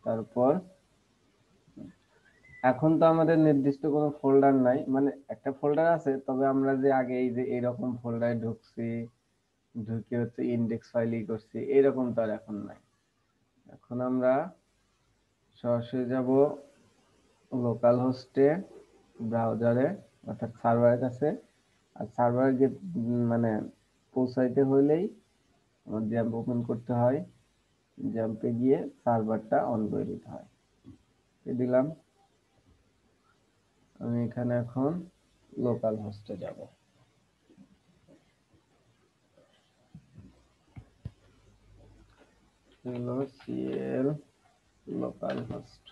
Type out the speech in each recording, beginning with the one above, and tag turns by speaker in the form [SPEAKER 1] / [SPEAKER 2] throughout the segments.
[SPEAKER 1] তারপর এখন তো আমাদের নির্দিষ্ট কোনো ফোল্ডার নাই, মানে একটা ফোল্ডার আছে, তবে আমরা যে আগে এই যে এরকম ফোল্ডারে ঢুকছি, ঢুকে হচ্ছে ইন্ডেক্স ফাইলই করছি, এরকম তো আর এখন নাই। এখন আমরা সরাসরি যাব লোকাল হোস্টে, ব্রাউজারে, অর্থাৎ সার্ভারের কাছে। আর সার্ভারে গিয়ে মানে পৌঁছাইতে হইলেই আমার জ্যাম্প ওপেন করতে হয়, জ্যাম্পে গিয়ে সার্ভারটা অন করে দিতে হয়। দিলাম। আমি এখানে এখন লোকাল হোস্টে যাব। CL local host.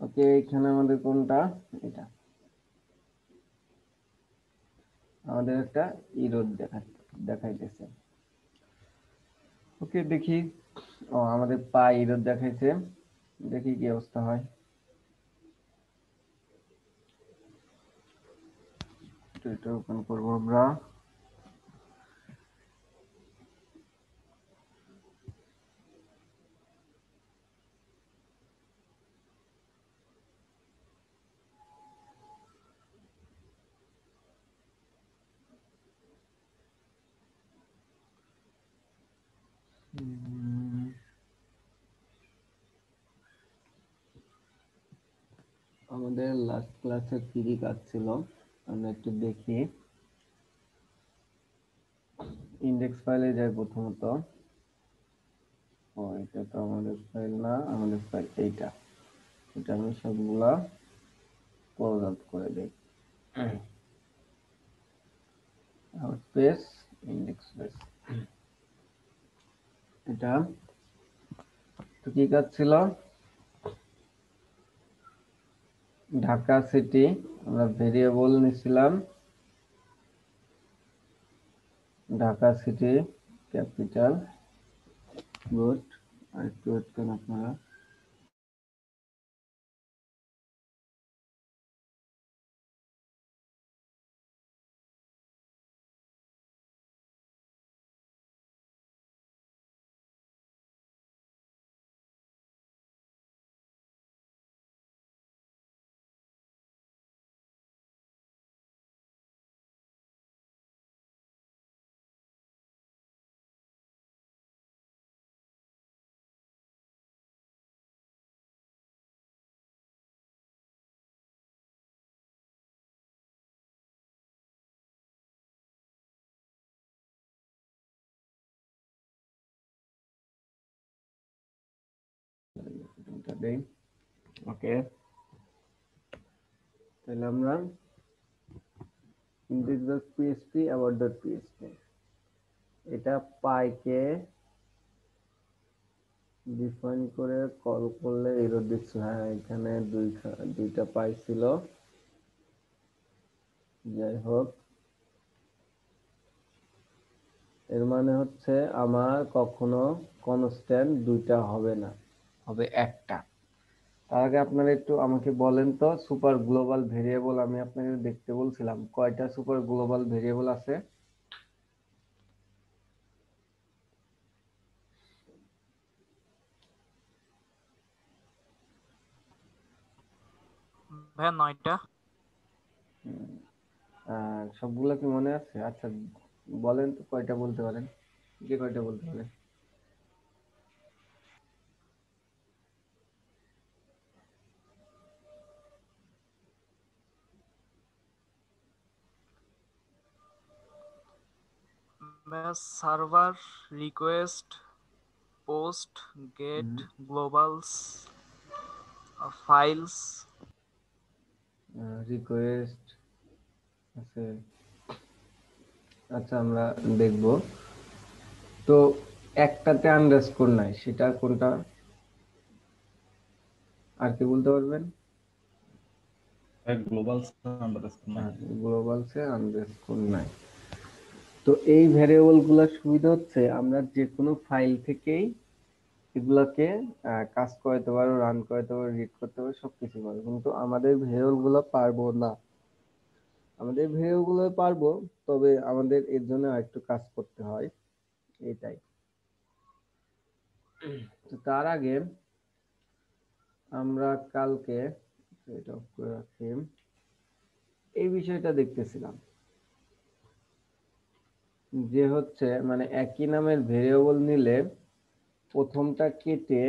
[SPEAKER 1] ওকে, এখানে আমাদের কোনটা, এটা আমাদের একটা ইরোড দেখাইতেছে। ওকে, দেখি। ও, আমাদের পাই ইরোড দেখাইছে, দেখি কি অবস্থা হয়। এটা ওপেন করবো আমরা। আমাদের লাস্ট ক্লাসে কি কি কাজ ছিল আমরা একটু দেখি। ইন্ডেক্স ফাইলে যাই প্রথমত। ও, এটা তো আমাদের ফাইল না, আমাদের ফাইল এইটা। এটা আমি সবগুলা ক্লোজ আউট করে দেই। আউটপেস ইন্ডেক্স বেস, এটা তো কি কাজ ছিল। ঢাকা সিটি আমরা ভেরিয়েবল নিছিলাম, ঢাকা সিটি ক্যাপিটাল। গুড। আর একটু ওয়েট করেন আপনারা। ওকে, তাহলে আমরা index.php about.php এটা পাইকে ডিফাইন করে কল করলে এরর দিচ্ছে। হ্যাঁ, এখানে দুইটা পাই ছিল। যাই হোক, এর মানে হচ্ছে আমার কখনো কনস্ট্যান্ট দুইটা হবে না, হবে একটা। তার আগে আপনারা একটু আমাকে বলেন তো, সুপার গ্লোবাল ভেরিয়েবল আমি আপনাকে দেখতে বলছিলাম, কয়টা সুপার গ্লোবাল ভেরিয়েবল আছে?
[SPEAKER 2] ভাইয়া 9টা।
[SPEAKER 1] সবগুলো কি মনে আছে? আচ্ছা, বলেন তো কয়টা বলতে পারেন, যে কয়টা বলতে পারেন।
[SPEAKER 2] ভাইয়া server, request, post, get, globals, files.
[SPEAKER 1] Request আছে, আচ্ছা আমরা দেখব। তো একটাতে আন্ডারস্কোর নাই, সেটা কোনটা আর কি বলতে পারবেন?
[SPEAKER 3] গ্লোবাল আন্ডারস্কোর নাই।
[SPEAKER 1] গ্লোবাল সে আন্ডারস্কোর নাই। তো এই ভ্যারিয়েবল গুলোর সুবিধা হচ্ছে আমরা যে কোনো ফাইল থেকেই এগুলাকে কাজ করাতে পারবো, রান করাতে পারবো, রিড করতে পারবো, সবকিছু পারবো। কিন্তু আমাদের ভ্যারিয়েবল গুলো পারবো না। আমাদের ভ্যারিয়েবল গুলো পারবো, তবে আমাদের এর জন্য একটু কাজ করতে হয়, এটাই। তো তার আগে আমরা কালকে এটা off করে রাখি, এই বিষয়টা দেখতেছিলাম যে হচ্ছে মানে একই নামের ভেরিয়েবল নিলে প্রথমটা কেটে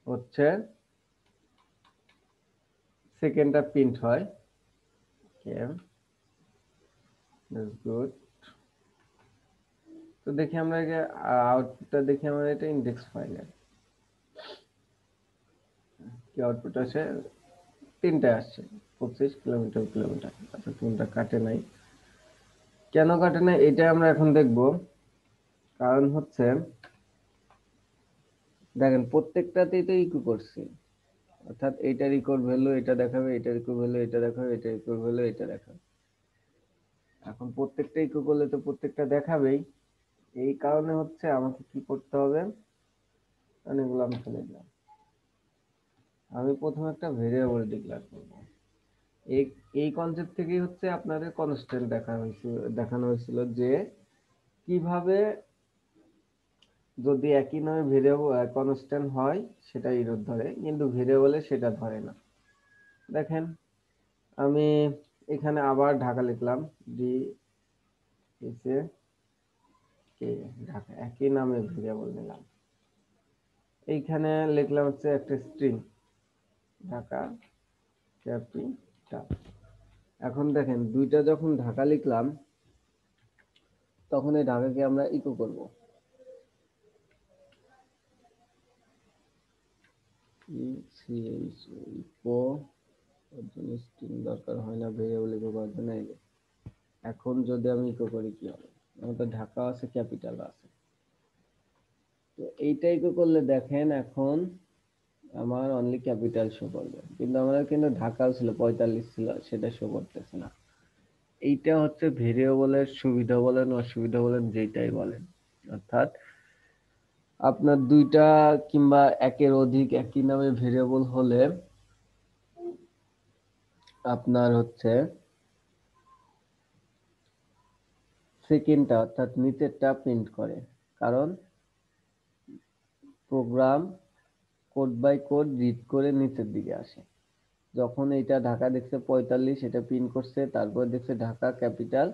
[SPEAKER 1] হচ্ছে সেকেন্ডটা প্রিন্ট হয়। ওকে, দ্যাটস গুড। তো দেখি আমরা যে আউটপুটটা দেখি, আমরা এটা ইন্ডেক্স ফাইলে কি আউটপুট আসে, 3টে আসছে, 25 কিলোমিটার কিলোমিটার। আচ্ছা, কোনটা কাটে নাই, কেন কাটে নাই এটা আমরা এখন দেখব। কারণ হচ্ছে দেখেন প্রত্যেকটাতেই তো ইকো করছি, অর্থাৎ এইটার ইকোর ভ্যালু এটা দেখাবে, এটার ইকো ভ্যালু এটা দেখাবে, এটার ইকোর ভ্যালু এটা দেখাবে। এখন প্রত্যেকটা ইকো করলে তো প্রত্যেকটা দেখাবেই, এই কারণে হচ্ছে আমাকে কি করতে হবে, অনেকগুলো আমি ফেলে দিলাম। আমি প্রথমে একটা ভেরিয়েবল ডিক্লেয়ার করব। এই এই কনসেপ্ট থেকেই হচ্ছে আপনাদের কনস্ট্যান্ট দেখানো হয়েছিল যে কিভাবে যদি একই নামে ভেরিয়েবল কনস্ট্যান্ট হয় সেটা ইরোড ধরে, কিন্তু ভেরিয়েবলে সেটা ধরে না। দেখেন আমি এখানে আবার ঢাকা লিখলাম, ডি এসে কে ঢাকা, একই নামে ভেরিয়েবল নিলাম। এইখানে লিখলাম হচ্ছে একটা স্ট্রিং ঢাকা ক্যাপিটাল। এখন দেখেন দুইটা যখন ঢাকা লিখলাম তখন এই ঢাকাকে আমরা ইকো করব। ইকো ওর জন্য স্ট্রিং দরকার হয় না, ভেরিয়েবল ইকো করার জন্য। এই যে এখন যদি আমি ইকো করি কি হবে, আমাদের ঢাকা আছে ক্যাপিটাল আছে, তো এইটা ইকো করলে দেখেন এখন আমার অনলি ক্যাপিটাল শো করবে, কিন্তু আমাদের কিন্তু ঢাকাও ছিল 45 ছিল, সেটা শো করতেছে না। এইটা হচ্ছে ভেরিয়েবলের সুবিধা বলেন অসুবিধা বলেন যেটাই বলেন, অর্থাৎ আপনার দুইটা কিংবা একের অধিক একই নামে ভেরিয়েবল হলে আপনার হচ্ছে সেকেন্ডটা অর্থাৎ নিচেরটা প্রিন্ট করে। কারণ program code by code read করে নিচের দিকে আসে। যখন এইটা ঢাকা দেখছে 45, এটা প্রিন্ট করছে, তারপর দেখছে ঢাকা ক্যাপিটাল,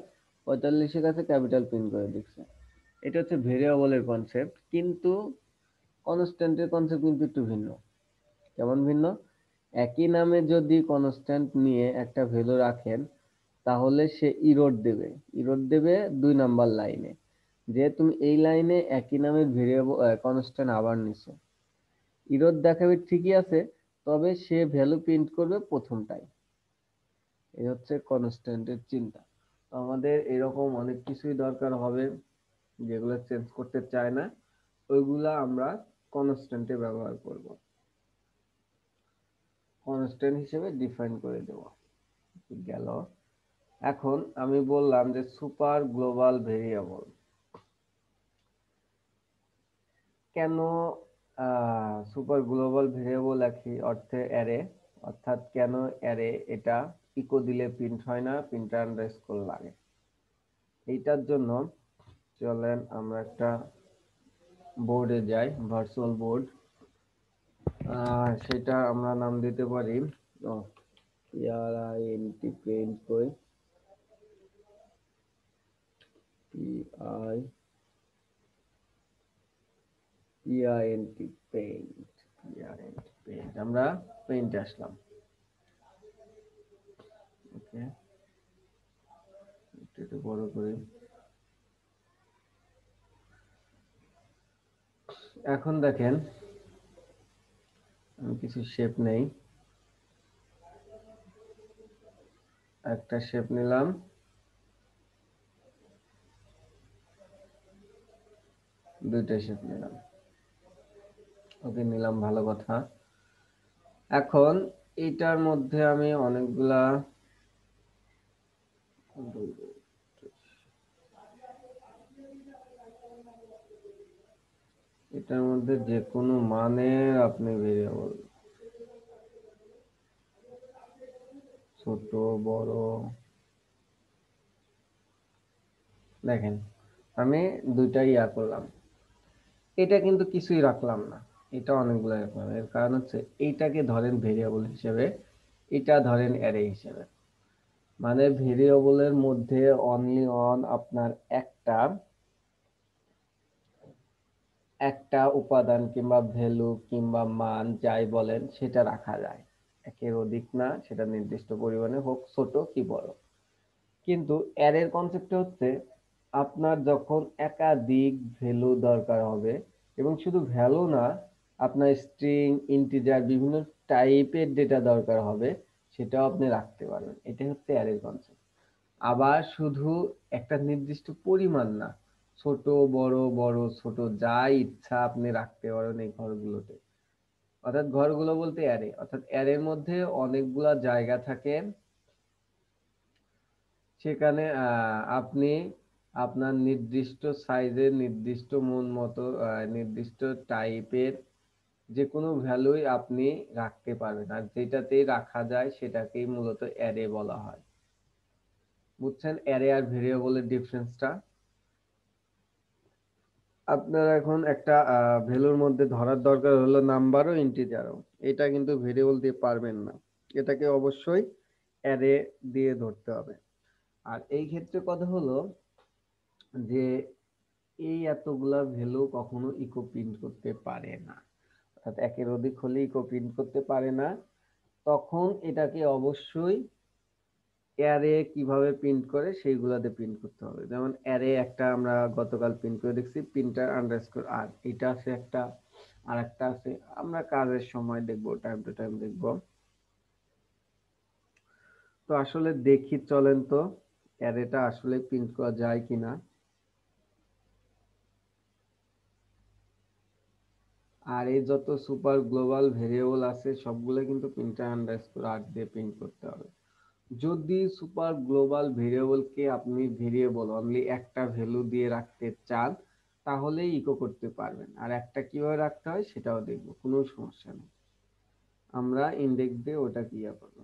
[SPEAKER 1] 45-এর কাছে ক্যাপিটাল প্রিন্ট করে দেখছে। এটা হচ্ছে ভেরিয়েবলের কনসেপ্ট, কিন্তু কনস্ট্যান্টের কনসেপ্ট কিন্তু একটু ভিন্ন। কেমন ভিন্ন? একই নামে যদি কনস্ট্যান্ট নিয়ে একটা ভ্যালু রাখেন তাহলে সে ইরোড দেবে, ইরোড দেবে 2 নাম্বার লাইনে, যে তুমি এই লাইনে একই নামের ভেরিয়েবল কনস্ট্যান্ট আবার নিছো। ইরোড দেখাবে ঠিকই আছে, তবে সে ভ্যালু প্রিন্ট করবে প্রথমটাই। এই হচ্ছে কনস্ট্যান্টের চিন্তা। তো আমাদের এরকম অনেক কিছুই দরকার হবে যেগুলো চেঞ্জ করতে চায় না, ওইগুলা আমরা কনস্ট্যান্টে ব্যবহার করব, কনস্ট্যান্ট হিসেবে ডিফাইন করে দেব। গেল। এখন আমি বললাম যে সুপার গ্লোবাল ভেরিয়েবল কেন, সুপার গ্লোবাল ভেরিয়েবল একই অর্থে অ্যারে, অর্থাৎ কেন অ্যারে এটা ইকো দিলে প্রিন্ট হয় না, প্রিন্টার আন্ডারস্কোর লাগে। এইটার জন্য চলেন আমরা একটা বোর্ডে যাই, ভার্চুয়াল বোর্ড। সেটা আমরা নাম দিতে পারি PRINT, প্রিন্ট কই PI PINT paint, PRINT paint, আমরা পেইন্ট আসলাম। ওকে, একটু বড় করে। এখন দেখেন আমি কিছু শেপ নেই, একটা শেপ নিলাম, দুইটা শেপ নিলাম। ওকে, নিলাম, ভালো কথা। এখন এটার মধ্যে আমি অনেকগুলা এটার মধ্যে যে কোনো মানের আপনি ভেরিয়েবল, ছোট বড়, দেখেন আমি দুইটাই করলাম। এটা কিন্তু কিছুই রাখলাম না, এটা অনেকগুলো রাখলাম। এর কারণ হচ্ছে এইটাকে ধরেন ভেরিয়েবল হিসেবে, এটা ধরেন অ্যারে হিসেবে। মানে ভেরিয়েবলের মধ্যে অনলি অন আপনার একটা একটা উপাদান কিংবা ভ্যালু কিংবা মান যাই বলেন সেটা রাখা যায়, একের অধিক না, সেটা নির্দিষ্ট পরিমাণে হোক, ছোট কি বড়। কিন্তু অ্যারের কনসেপ্ট হচ্ছে আপনার যখন একাধিক ভ্যালু দরকার হবে, এবং শুধু ভ্যালু না, আপনার স্ট্রিং, ইন্টিজার, বিভিন্ন টাইপের ডেটা দরকার হবে, সেটাও আপনি রাখতে পারবেন। এটা হচ্ছে অ্যারের কনসেপ্ট। আবার শুধু একটা নির্দিষ্ট পরিমাণ না, ছোট বড় বড় ছোট যা ইচ্ছা আপনি রাখতে পারেন এই ঘরগুলোতে। অর্থাৎ ঘরগুলো বলতে অ্যারে, অর্থাৎ অ্যারের মধ্যে অনেকগুলা জায়গা থাকে, সেখানে আপনি আপনার নির্দিষ্ট সাইজের, নির্দিষ্ট মন মতো, নির্দিষ্ট টাইপের যে কোনো ভ্যালুই আপনি রাখতে পারবেন, আর যেটাতেই রাখা যায় সেটাকেই মূলত অ্যারে বলা হয়। বুঝছেন অ্যারে আর ভেরিয়েবলের ডিফারেন্সটা? আপনার এখন একটা ভ্যালুর মধ্যে ধরার দরকার হলো নাম্বার ও ইন্টিজারও, এটা কিন্তু ভেরিয়েবল দিয়ে পারবেন না, এটাকে অবশ্যই অ্যারে দিয়ে ধরতে হবে। আর এই ক্ষেত্রে কথা হলো যে এই এতগুলা ভ্যালু কখনো ইকো প্রিন্ট করতে পারে না, অর্থাৎ একের অধিক হলে ইকো প্রিন্ট করতে পারে না। তখন এটাকে অবশ্যই অ্যারে কিভাবে প্রিন্ট করে সেইগুলাতে প্রিন্ট করতে হবে। যেমন অ্যারে একটা আমরা গতকাল প্রিন্ট করে দেখছি, প্রিন্টার আন্ডারস্কোর আর, এটা আছে একটা, আর একটা আছে, আমরা কাজের সময় দেখবো, টাইম টু টাইম দেখবো। তো আসলে দেখি চলেন তো অ্যারেটা আসলে প্রিন্ট করা যায় কিনা। আর এই যত সুপার গ্লোবাল ভেরিয়েবল আছে সবগুলো কিন্তু প্রিন্টার আন্ডারস্কোর আর দিয়ে প্রিন্ট করতে হবে। যদি সুপার গ্লোবাল ভেরিয়েবলকে আপনি ভেরিয়েবল অনলি একটা ভ্যালু দিয়ে রাখতে চান, তাহলেই ইকো করতে পারবেন। আর একটা কিভাবে রাখতে হয় সেটাও দেখবো, কোনো সমস্যা নেই, আমরা ইন্ডেক্স দিয়ে ওটা ক্লিয়ার করবো।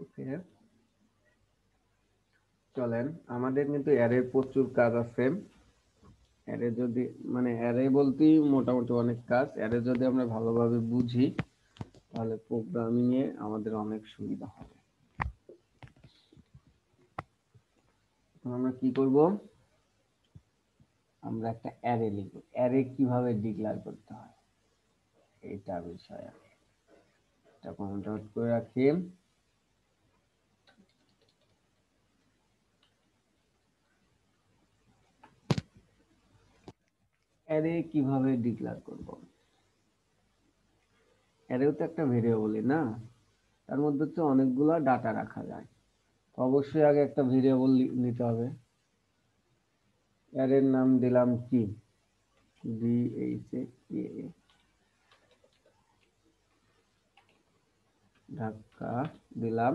[SPEAKER 1] ওকে, চলেন, আমাদের কিন্তু অ্যারের প্রচুর কাজ আছে। অ্যারে যদি, মানে অ্যারে বলতেই মোটামুটি অনেক কাজ, অ্যারে যদি আমরা ভালোভাবে বুঝি তাহলে প্রোগ্রামিং এ আমাদের অনেক সুবিধা হবে। আমরা কি করব, আমরা একটা অ্যারে লিখব। অ্যারে কিভাবে ডিক্লেয়ার করতে হয় এটা বিষয় আমি এটা কমেন্ট আউট করে রাখি। অ্যারে কিভাবে ডিক্লেয়ার করব, অ্যারেও তো একটা ভেরিয়েবলই না, তার মধ্যে তো অনেকগুলা ডাটা রাখা যায়, অবশ্যই আগে একটা ভেরিয়েবল নিতে হবে। অ্যারের নাম দিলাম কি, DHA, ঢাকা দিলাম।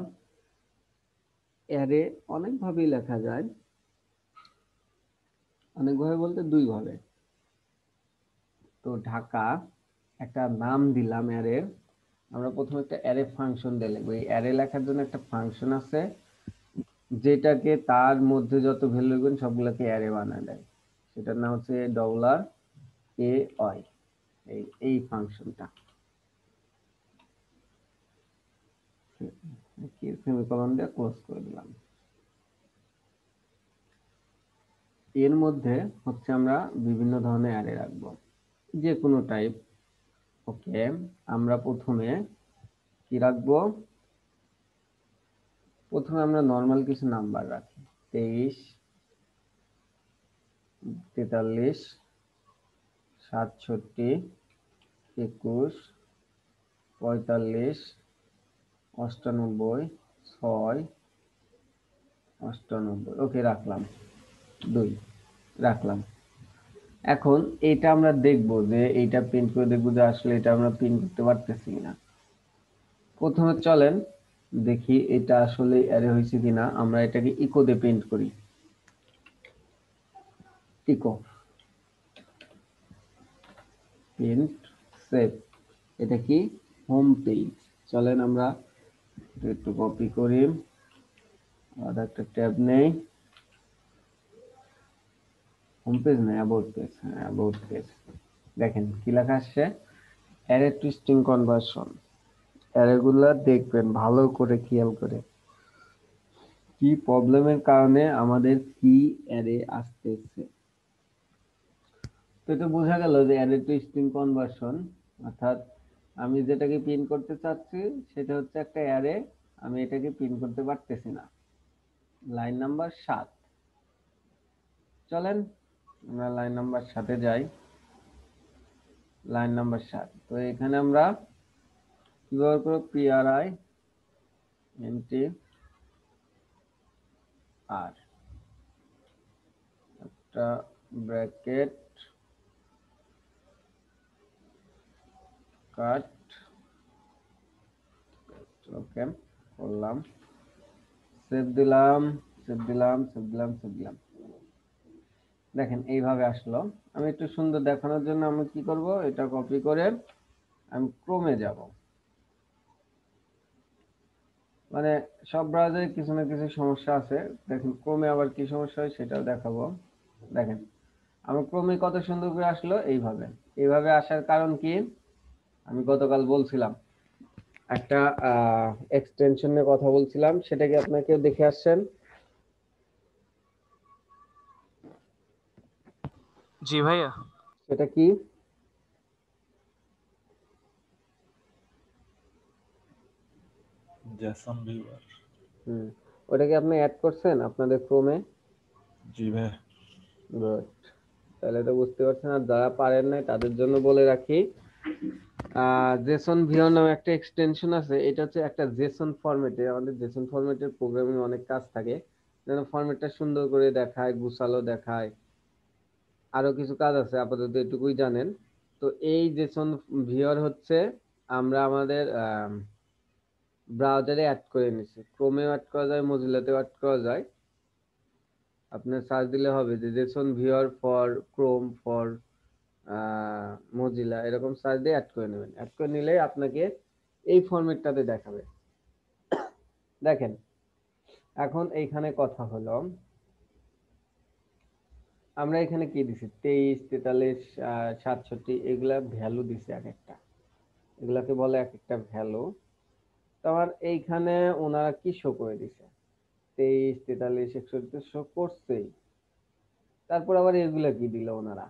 [SPEAKER 1] অ্যারে অনেক ভাবেই লেখা যায়, অনেক ভাবে বলতে দুই ভাবে। তো ঢাকা একটা নাম দিলাম অ্যারের। আমরা প্রথমে একটা অ্যারে ফাংশন দিয়ে লিখবো। এই অ্যারে লেখার জন্য একটা ফাংশন আছে, যেটাকে তার মধ্যে যত ভ্যালু লিখবেন সবগুলোকে অ্যারে বানায় দেয়, সেটার নাম হচ্ছে $AY। এই ফাংশনটা সেমিকোলন দিয়ে ক্লোজ করে দিলাম। এর মধ্যে হচ্ছে আমরা বিভিন্ন ধরনের অ্যারে রাখবো, যে কোনো টাইপ। ওকে, আমরা প্রথমে কি রাখবো, প্রথমে আমরা নর্মাল কিছু নাম্বার রাখি, 23, 43, 67, 21, 45, 98, 6, 98। ওকে, রাখলাম 2, রাখলাম। এখন এটা আমরা দেখবো যে এইটা প্রিন্ট করে দেখবো যে আসলে এটা আমরা প্রিন্ট করতে পারতেছি কিনা। প্রথমে চলেন দেখি এটা আসলে অ্যারে হয়েছে কিনা। আমরা এটাকে ইকো দিয়ে প্রিন্ট করি, ইকো প্রিন্ট সেভ। এটা কি, হোম পেজ। চলেন আমরা একটু কপি করি, আর একটা ট্যাব নেই, হোম পেজ নেই, অ্যাবাউট পেজ। হ্যাঁ, অ্যাবাউট পেজ। দেখেন কি লেখা আসছে, অ্যারে টু স্ট্রিং কনভার্সন। অ্যারেগুলা দেখবেন ভালো করে, খেয়াল করে কি প্রবলেমের কারণে আমাদের কি অ্যারে আসতেছে। তো এটা বোঝা গেল যে অ্যারে টু স্ট্রিং কনভার্সন, অর্থাৎ আমি যেটাকে প্রিন্ট করতে চাচ্ছি সেটা হচ্ছে একটা অ্যারে, আমি এটাকে প্রিন্ট করতে পারতেছি না। Line number 7। চলেন আমরা লাইন নাম্বার 7-এ যাই। Line number 7। তো এখানে আমরা কি ব্যবহার করব, pri এন্টি আর একটা ব্র্যাকেট কাট, ওকে করলাম, সেভ দিলাম, সেভ দিলাম, সেভ দিলাম, সেভ দিলাম। দেখেন এইভাবে আসলো। আমি একটু সুন্দর দেখানোর জন্য আমি কি করব, এটা কপি করে আমি ক্রোমে যাব। মানে সব ব্রাউজারে কিছু না কিছু সমস্যা আছে, দেখেন ক্রোমে আবার কি সমস্যা হয় সেটাও দেখাবো। দেখেন আমার ক্রোমে কত সুন্দর করে আসলো এইভাবে। এইভাবে আসার কারণ কি, আমি গতকাল বলছিলাম একটা এক্সটেনশন নিয়ে কথা বলছিলাম, সেটা কি আপনারা কেউ দেখে আসছেন?
[SPEAKER 2] জি ভাইয়া।
[SPEAKER 1] সেটা কি?
[SPEAKER 3] Jason viewer.
[SPEAKER 1] হুম, ওটা কি আপনি অ্যাড করছেন আপনাদের ক্রোমে?
[SPEAKER 3] জি ভাই।
[SPEAKER 1] গুড, তাহলে তো বুঝতে পারছেন। আর যারা পারেন নাই তাদের জন্য বলে রাখি, জেসন ভিউয়ার নামে একটা এক্সটেনশন আছে। এটা হচ্ছে একটা জেসন ফরম্যাটে, আমাদের জেসন ফরম্যাটের প্রোগ্রামিং অনেক কাজ থাকে, যেন ফরম্যাটটা সুন্দর করে দেখায়, গুছালো দেখায়, আরো কিছু কাজ আছে, আপাতত এটুকুই জানেন। তো এই জেসন ভিউয়ার হচ্ছে আমরা আমাদের ব্রাউজারে অ্যাড করে নিছি, ক্রোমেও অ্যাড করা যায়, মজিলাতেও অ্যাড করা যায়। আপনার সার্চ দিলে হবে যে Jason viewer for Chrome for Mozilla, এরকম সার্চ দিয়ে অ্যাড করে নেবেন। অ্যাড করে নিলেই আপনাকে এই ফরম্যাটটাতে দেখাবে। দেখেন এখন এইখানে কথা হলো, আমরা এখানে কি দিছি, 23, 43, 67, এগুলা ভ্যালু দিছি এক একটা, এগুলাকে বলে এক একটা ভ্যালু। তো আমার এইখানে ওনারা কি শো করে দিছে, 23, 43, 61 শো করছেই। তারপর আবার এগুলা কি দিল ওনারা,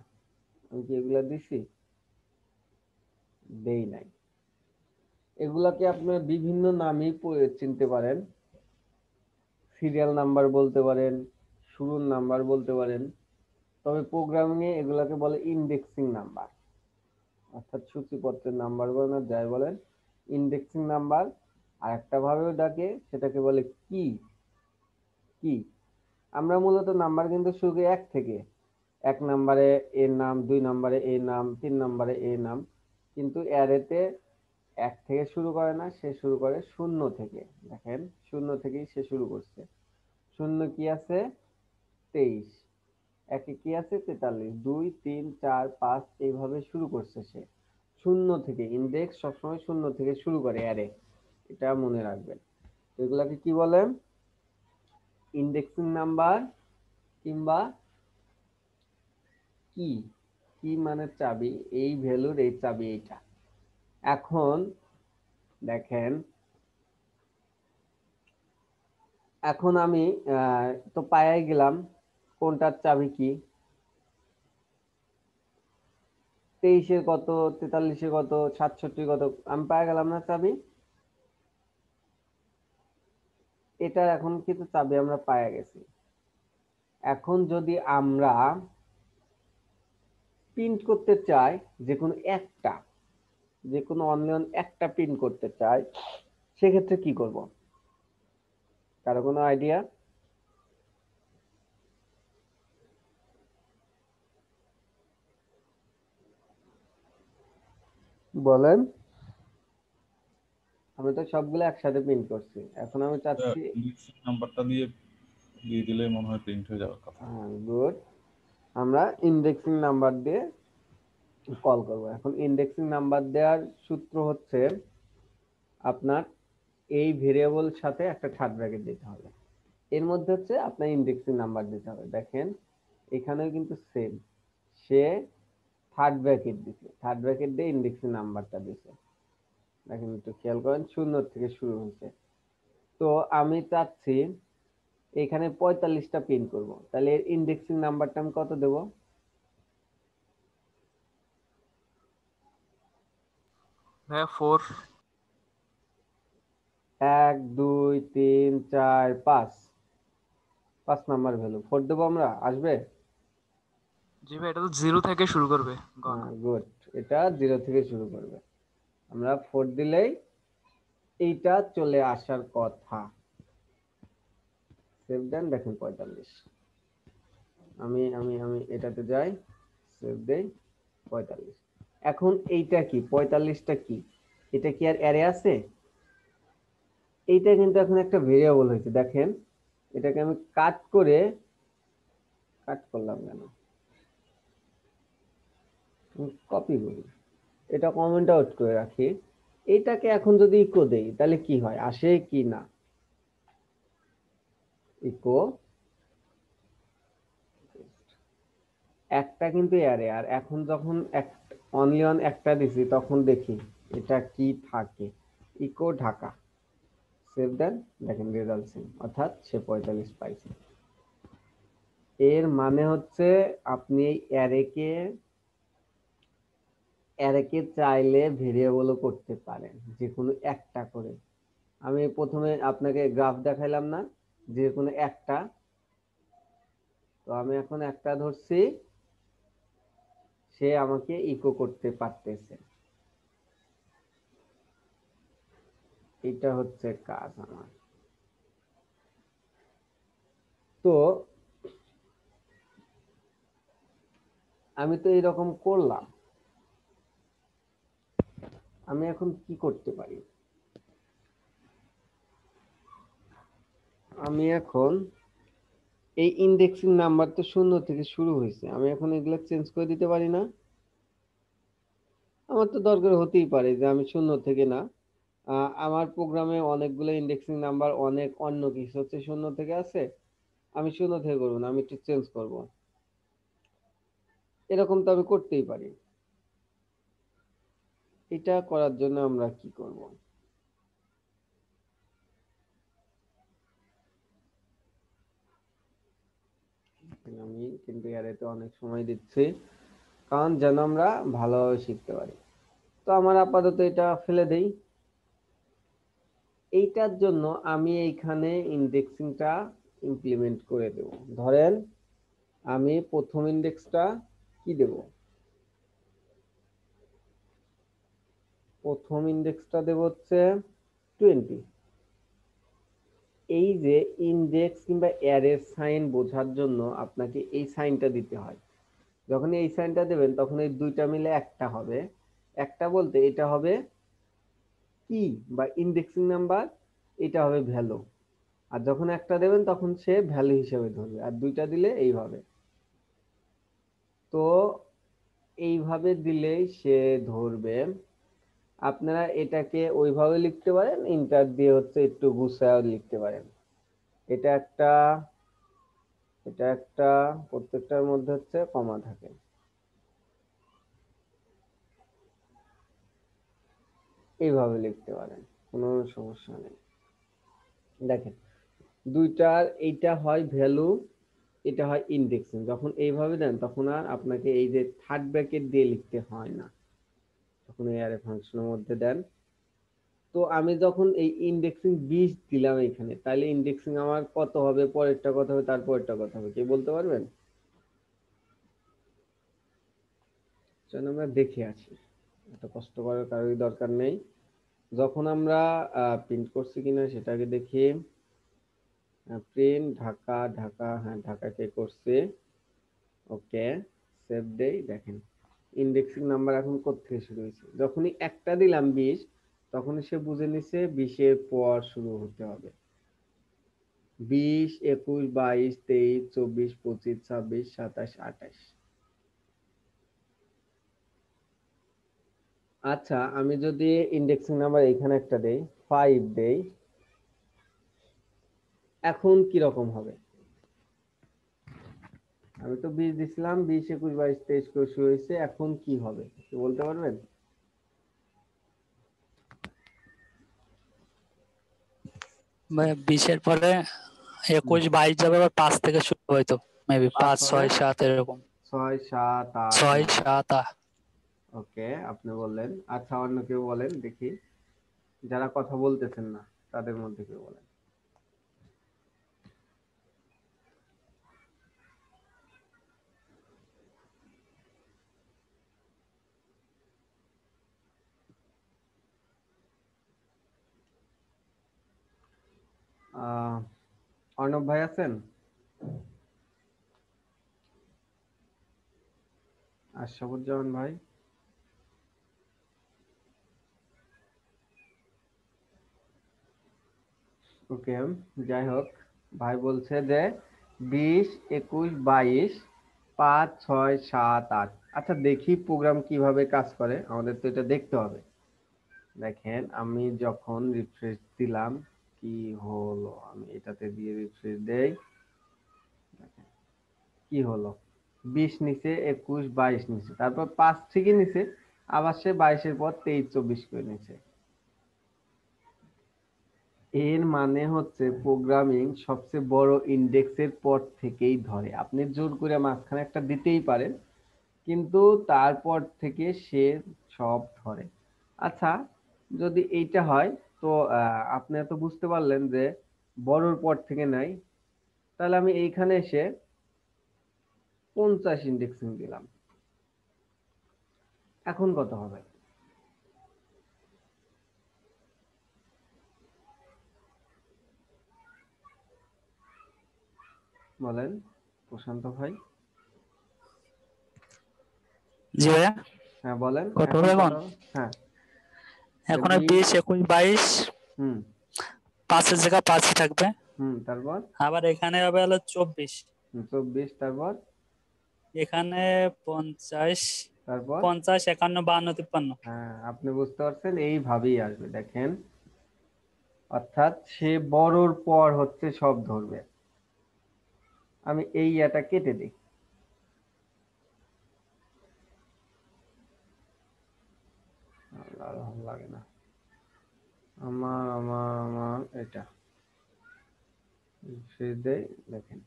[SPEAKER 1] আমি কি এগুলা দিছি? দেই নাই। এগুলাকে আপনার বিভিন্ন নামেই চিনতে পারেন, সিরিয়াল নাম্বার বলতে পারেন, শুরুর নাম্বার বলতে পারেন, তবে প্রোগ্রামিং এ এগুলাকে বলে ইন্ডেক্সিং নাম্বার, অর্থাৎ সূচিপত্রের নাম্বার বলেন আর যাই বলেন, ইন্ডেক্সিং নাম্বার। আর একটা ভাবেও ডাকে, সেটাকে বলে কি। কি আমরা মূলত নাম্বার কিন্তু শুরু করি 1 থেকে, 1 নম্বরে এর নাম, 2 নম্বরে এর নাম, 3 নম্বরে এর নাম। কিন্তু অ্যারেতে 1 থেকে শুরু করে না, সে শুরু করে 0 থেকে। দেখেন 0 থেকেই সে শুরু করছে। 0 কি আছে, 23, 1-এ কি আছে, 43, 2, 3, 4, 5 এইভাবে শুরু করছে সে 0 থেকে। ইন্ডেক্স সবসময় 0 থেকে শুরু করে অ্যারে, এটা মনে রাখবেন। তো এগুলাকে কি বলে, ইন্ডেক্সিং নাম্বার কিংবা কি। কি মানে চাবি, এই ভ্যালুর এই চাবি এইটা। এখন দেখেন, এখন আমি তো পায়াই গেলাম কোনটার চাবি কি, 23-এর কত, 43-এর কত, 67 কত, আমি পায়ে গেলাম না চাবি। এটা এখন কিন্তু চাবি আমরা পায়ে গেছি। এখন যদি আমরা প্রিন্ট করতে চাই যে কোনো একটা, যে কোনো অনলাইন একটা প্রিন্ট করতে চাই, সেক্ষেত্রে কি করব? কারো কোনো আইডিয়া? বলেন। আমি তো সবগুলো একসাথে প্রিন্ট করছি, এখন আমি চাচ্ছি।
[SPEAKER 3] ইন্ডেক্সিং নাম্বারটা দিয়ে দিয়ে দিলে মনে হয় প্রিন্ট হয়ে যাওয়ার কথা।
[SPEAKER 1] গুড, আমরা ইন্ডেক্সিং নাম্বার দিয়ে কল করব। এখন ইন্ডেক্সিং নাম্বার দেওয়ার সূত্র হচ্ছে আপনার এই ভেরিয়েবল সাথে একটা থার্ড ব্র্যাকেট দিতে হবে। এর মধ্যে হচ্ছে আপনার ইন্ডেক্সিং নাম্বার দিতে হবে। দেখেন এখানেও কিন্তু সেম, সে থার্ড ব্র্যাকেট দিছে, থার্ড ব্র্যাকেট দিয়ে ইন্ডেক্সিং নাম্বারটা দিছে। দেখেন একটু খেয়াল করেন, 0 থেকে শুরু হয়েছে। তো আমি চাচ্ছি এখানে 45টা প্রিন্ট করব, তাহলে এর ইন্ডেক্সিং নাম্বারটা আমি কত দেব?
[SPEAKER 2] ভাইয়া 4।
[SPEAKER 1] 1 2 3 4 5, 5 নাম্বার ভ্যালু 4 দেবো আমরা, আসবে?
[SPEAKER 2] জি ভাই, এটা তো 0 থেকে শুরু করবে গণনা।
[SPEAKER 1] গুড, এটা 0 থেকে শুরু করবে। আমরা 4 দিলেই এইটা চলে আসার কথা। সেভ দেন, দেখেন 45। আমি আমি আমি এটাতে যাই, সেভ দেই, 45। এখন এইটা কি, 45টা কি? এটা কি আর অ্যারে আছে? এইটা কিন্তু এখন একটা ভেরিয়েবল হয়েছে। দেখেন এটাকে আমি কাট করে, কাট করলাম কেন, কপি করি, এটা কমেন্ট আউট করে রাখি। এটাকে এখন যদি ইকো দেই তাহলে কি হয়, আসে কি না? ইকো একটা কিন্তু অ্যারে, আর এখন যখন অনলি অন একটা দিছি তখন দেখি এটা কি থাকে। ইকো ঢাকা, সেভ দেন, দেখেন রেজাল্ট সেম, অর্থাৎ সে 45 পাইছে। এর মানে হচ্ছে আপনি এই অ্যারেকে চাইলে ভেরিয়েবলও করতে পারেন, যে কোনো একটা করে। আমি প্রথমে আপনাকে গ্রাফ দেখাইলাম না, যে কোনো একটা। তো আমি এখন একটা ধরছি, সে আমাকে ইকো করতে পারতেছে। এটা হচ্ছে কাজ আমার। তো আমি তো এরকম করলাম, আমি এখন কি করতে পারি? আমি এখন এই ইন্ডেক্সিং নাম্বার তো 0 থেকে শুরু হয়েছে, আমি এখন এগুলো চেঞ্জ করে দিতে পারি না? আমার তো দরকার হতেই পারে যে আমি 0 থেকে না, আমার প্রোগ্রামে অনেকগুলো ইন্ডেক্সিং নাম্বার, অনেক অন্য কিছু হচ্ছে 0 থেকে আছে, আমি 0 থেকে করবো না, আমি একটু চেঞ্জ করব। এরকম তো আমি করতেই পারি। এটা করার জন্য আমরা কি করব? আমি কিন্তু এতে অনেক সময় দিচ্ছি, কারণ যেন আমরা ভালোভাবে শিখতে পারি। তো আমার আপাতত এটা ফেলে দেই। এইটার জন্য আমি এইখানে ইন্ডেক্সিংটা ইমপ্লিমেন্ট করে দেব। ধরেন আমি প্রথম ইন্ডেক্সটা কি দেব? প্রথম ইন্ডেক্সটা দেব হচ্ছে 20। এই যে ইন্ডেক্স কিংবা অ্যারে সাইন বোঝার জন্য আপনাকে এই সাইনটা দিতে হয়। যখন এই সাইনটা দেবেন তখন এই দুইটা মিলে একটা হবে। একটা বলতে এটা হবে কি বা ইন্ডেক্সিং নাম্বার, এটা হবে ভ্যালু। আর যখন একটা দেবেন তখন সে ভ্যালু হিসেবে ধরবে, আর দুইটা দিলে এইভাবে। তো এইভাবে দিলেই সে ধরবে। আপনারা এটাকে ওইভাবে লিখতে পারেন, ইন্টার দিয়ে হচ্ছে একটু গুছায় লিখতে পারেন। এটা একটা, এটা একটা, প্রত্যেকটার মধ্যে হচ্ছে কমা থাকে। এইভাবে লিখতে পারেন, কোনো সমস্যা নেই। দেখেন দুইটার, এইটা হয় ভ্যালু, এটা হয় ইন্ডেক্সিং। যখন এইভাবে দেন তখন আর আপনাকে এই যে থার্ড ব্র্যাকেট দিয়ে লিখতে হয় না, তখন এই অ্যারে ফাংশনের মধ্যে দেন। তো আমি যখন এই ইন্ডেক্সিং 20 দিলাম এখানে, তাহলে ইন্ডেক্সিং আমার কত হবে, পরেরটা কত হবে, তারপরেরটা কত হবে, কে বলতে পারবেন? চলুন আমরা দেখে আসি, এত কষ্ট করার কারোর দরকার নেই। যখন আমরা প্রিন্ট করছি কিনা সেটাকে দেখি। প্রিন্ট ঢাকা, ঢাকা, হ্যাঁ ঢাকাকে করছি। ওকে, সেভ দেই। দেখেন ইন্ডেক্সিং নাম্বার এখন কোত্থেকে শুরু হয়েছে, যখনই একটা দিলাম 20, তখনই সে বুঝে নিছে 20-এর পর শুরু হতে হবে। 20, 21, 22, 23, 24, 25, 26, 27, 28। আচ্ছা আমি যদি ইন্ডেক্সিং নাম্বার এখানে একটা দেই, 5 দেই, এখন কি রকম হবে? আমি তো 20 দিছিলাম, 20 21 22 23 করে শুরু হয়েছে, এখন কি হবে কি বলতে পারবেন?
[SPEAKER 4] মানে 20-এর পরে 21 22 যাবে, আবার 5 থেকে শুরু হয়তো মেবি 5 6 7 এরকম।
[SPEAKER 1] 6 7 8
[SPEAKER 4] 6
[SPEAKER 1] 9।
[SPEAKER 4] 7 8।
[SPEAKER 1] ওকে, আপনি বললেন। আচ্ছা, অন্য কেউ বলেন দেখি, যারা কথা বলতেছেন না তাদের মধ্যে কেউ বলেন। অর্ণব ভাই আছেন? আশরাফুজ্জামান ভাই? ওকে, যাই হোক, ভাই বলছে যে 20 21 22 5 6 7 8। আচ্ছা, দেখি প্রোগ্রাম কিভাবে কাজ করে, আমাদের তো এটা দেখতে হবে। দেখেন, আমি যখন রিফ্রেশ দিলাম কি হলো, আমি এটাতে দিয়ে রিফ্রেশ দেই, কি হলো, 20 নিচে 21 22 নিচে, তারপর 5 থেকে নিচে, আবার সে 22-এর পর 23 24 করে নিচে। এর মানে হচ্ছে প্রোগ্রামিং সবচেয়ে বড় ইন্ডেক্সের পর থেকেই ধরে। আপনি জোর করে মাঝখানে একটা দিতেই পারেন, কিন্তু তারপর থেকে সে সব ধরে। আচ্ছা, যদি এইটা হয়, তো আপনি তো বুঝতে পারলেন যে বড়র পর থেকে নাই, তাহলে আমি এইখানে এসে 50 ইন্ডেক্সিং দিলাম। এখন কত হবে? বলেন প্রশান্ত ভাই।
[SPEAKER 4] জি ভাইয়া,
[SPEAKER 1] হ্যাঁ বলেন,
[SPEAKER 4] কত
[SPEAKER 1] এখন
[SPEAKER 4] হবে
[SPEAKER 1] কত
[SPEAKER 4] এখন?
[SPEAKER 1] হবে? হ্যাঁ,
[SPEAKER 4] এখন
[SPEAKER 1] 20।
[SPEAKER 4] 20 21 22,
[SPEAKER 1] হুম
[SPEAKER 4] 5-এর জায়গায় 5 থাকবে।
[SPEAKER 1] তারপর
[SPEAKER 4] আবার এখানে হবে হলো 24,
[SPEAKER 1] 24, তারপর
[SPEAKER 4] এখানে 50,
[SPEAKER 1] তারপর
[SPEAKER 4] 50 51 52 53।
[SPEAKER 1] হ্যাঁ, আপনি বুঝতে পারছেন, এইভাবেই আসবে দেখেন। অর্থাৎ সে বড়র পর হচ্ছে সব ধরবে। আমি এই এটা কেটে দিই। আর ভালো লাগে না আমার আমার আমার এটা শেষ দেই। দেখেন,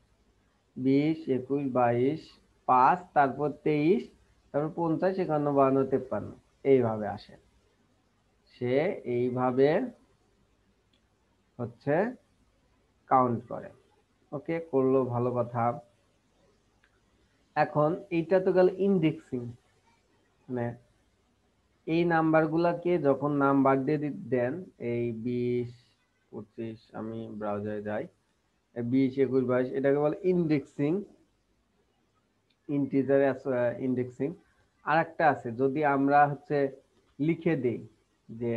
[SPEAKER 1] 20 21 22 5, তারপর 23, তারপর 50 51 52 53, এইভাবে আসে। সে এইভাবে হচ্ছে কাউন্ট করে। ওকে, করলো, ভালো কথা। এখন এইটা তো গেল ইন্ডেক্সিং, মানে এই নাম্বারগুলোকে যখন নাম্বার দিয়ে দেন, এই 20 25, আমি ব্রাউজারে যাই, 20 21 22, এটাকে বলে ইন্ডেক্সিং, ইন্টিজার ইন্ডেক্সিং। আর একটা আছে, যদি আমরা হচ্ছে লিখে দেই যে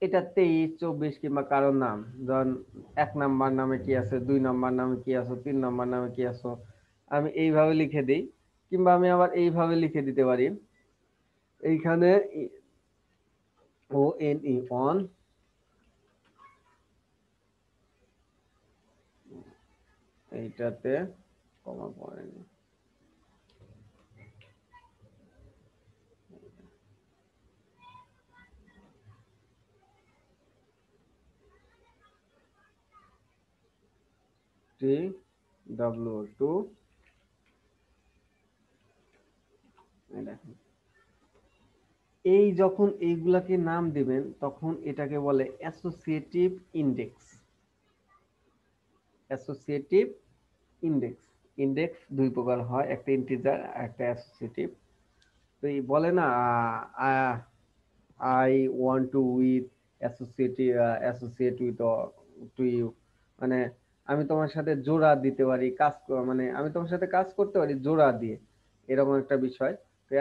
[SPEAKER 1] এটা 23 24 কিংবা কারোর নাম, ধরেন 1 নাম্বার নামে কি আছে, 2 নাম্বার নামে কি আছে, 3 নাম্বার নামে কি আছে, আমি এইভাবে লিখে দিই। কিংবা আমি আবার এইভাবে লিখে দিতে পারি, এইখানে ONE অন, এইটাতে কমা পড়েনি, TW2। এই যখন এইগুলাকে নাম দিবেন, তখন এটাকে বলে associative index. Associative index. Index দুই প্রকার হয়, একটা ইন্টিজার আর একটা অ্যাসোসিয়েটিভ। তো এই বলে না, I want to with associate with to you, মানে আমি তোমার সাথে জোড়া দিতে পারি, মানে আমি তোমার সাথে কাজ করতে পারি জোড়া দিয়ে, এরকম একটা বিষয়। তো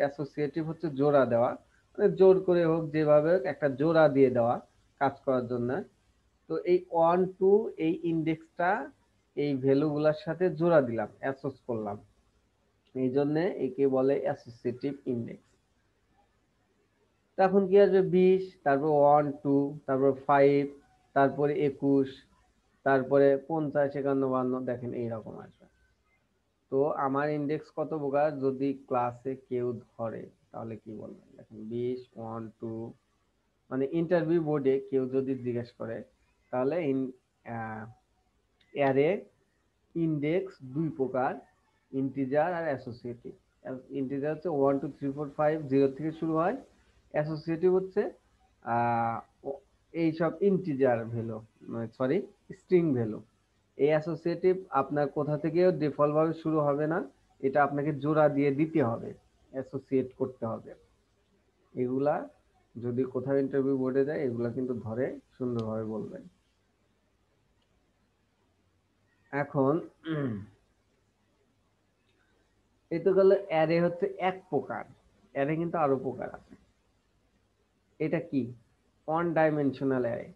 [SPEAKER 1] অ্যাসোসিয়েটিভ হচ্ছে জোড়া দেওয়া, মানে জোর করে হোক, যেভাবে হোক, একটা জোড়া দিয়ে দেওয়া কাজ করার জন্য। তো এই 1 2 এই ইন্ডেক্সটা এই ভ্যালুগুলোর সাথে জোড়া দিলাম, অ্যাসোস করলাম, এই জন্য একে বলে অ্যাসোসিয়েটিভ ইন্ডেক্স। তখন কি আসবে? 20, তারপর 1 2, তারপর 5, তারপরে 21, তারপরে 50, 51, 52 দেখেন এইরকম আসবে। তো আমার ইন্ডেক্স কত প্রকার যদি ক্লাসে কেউ ধরে তাহলে কি বলবেন? দেখেন 20, 1, 2, মানে ইন্টারভিউ বোর্ডে কেউ যদি জিজ্ঞেস করে তাহলে অ্যারে ইন্ডেক্স দুই প্রকার, ইন্টিজার আর অ্যাসোসিয়েটিভ। ইন্টিজার হচ্ছে 1 2 3 4 5 0 থেকে শুরু হয়, অ্যাসোসিয়েটিভ হচ্ছে এইসব integer value, sorry string value. এই অ্যাসোসিয়েটিভ আপনার কোথা থেকেও ডিফল্ট ভাবে শুরু হবে না, এটা আপনাকে জোড়া দিয়ে দিতে হবে, অ্যাসোসিয়েট করতে হবে। এগুলা যদি কোথাও ইন্টারভিউ বোর্ডে যায় এগুলা কিন্তু ধরে সুন্দরভাবে বলবেন। এখন এই তো গেল অ্যারে হচ্ছে এক প্রকার, অ্যারে কিন্তু আরো প্রকার আছে। এটা কি? ওয়ান ডাইমেনশনাল অ্যারে,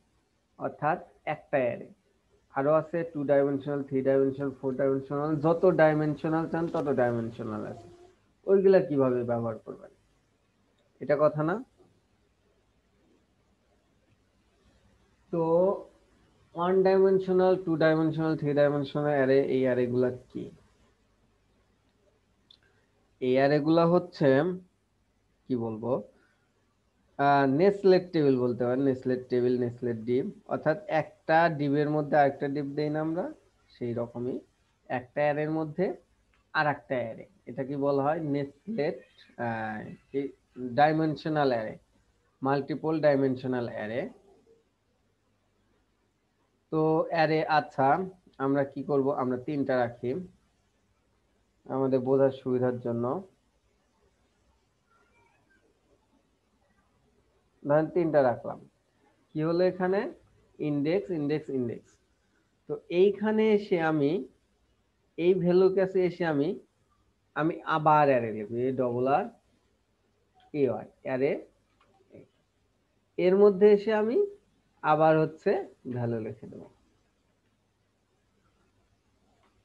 [SPEAKER 1] অর্থাৎ একটা অ্যারে। আরো আছে 2 ডাইমেনশনাল, 3 ডাইমেনশনাল, 4 ডাইমেনশনাল, যত ডাইমেনশনাল চান তত ডাইমেনশনাল আছে। ওইগুলা কিভাবে ব্যবহার করবেন, এটা কথা না? তো 1 ডাইমেনশনাল, 2 ডাইমেনশনাল, 3 ডাইমেনশনাল অ্যারে, এই অ্যারে গুলা কি? এই অ্যারে গুলা হচ্ছে কি বলবো, নেসলেট টেবিল বলতে পারেন, নেসলেট টেবিল, নেসলেট ডিপ। অর্থাৎ একটা ডিবের মধ্যে আরেকটা ডিপ দেই না আমরা, সেই রকমই একটা অ্যারের মধ্যে আর একটা অ্যারে, এটা কি বলা হয়? Nested dimensional array, multiple dimensional array. তো অ্যারে, আচ্ছা আমরা কি করব, আমরা তিনটা রাখি আমাদের বোঝার সুবিধার জন্য। ধরেন তিনটা রাখলাম, কি হলো এখানে? Index, index, index. তো এইখানে এসে আমি এই ভ্যালু কাছে এসে আমি আবার অ্যারে লিখবো, A double R A Y, array. এর মধ্যে এসে আমি আবার হচ্ছে ভ্যালু লিখে দেবো।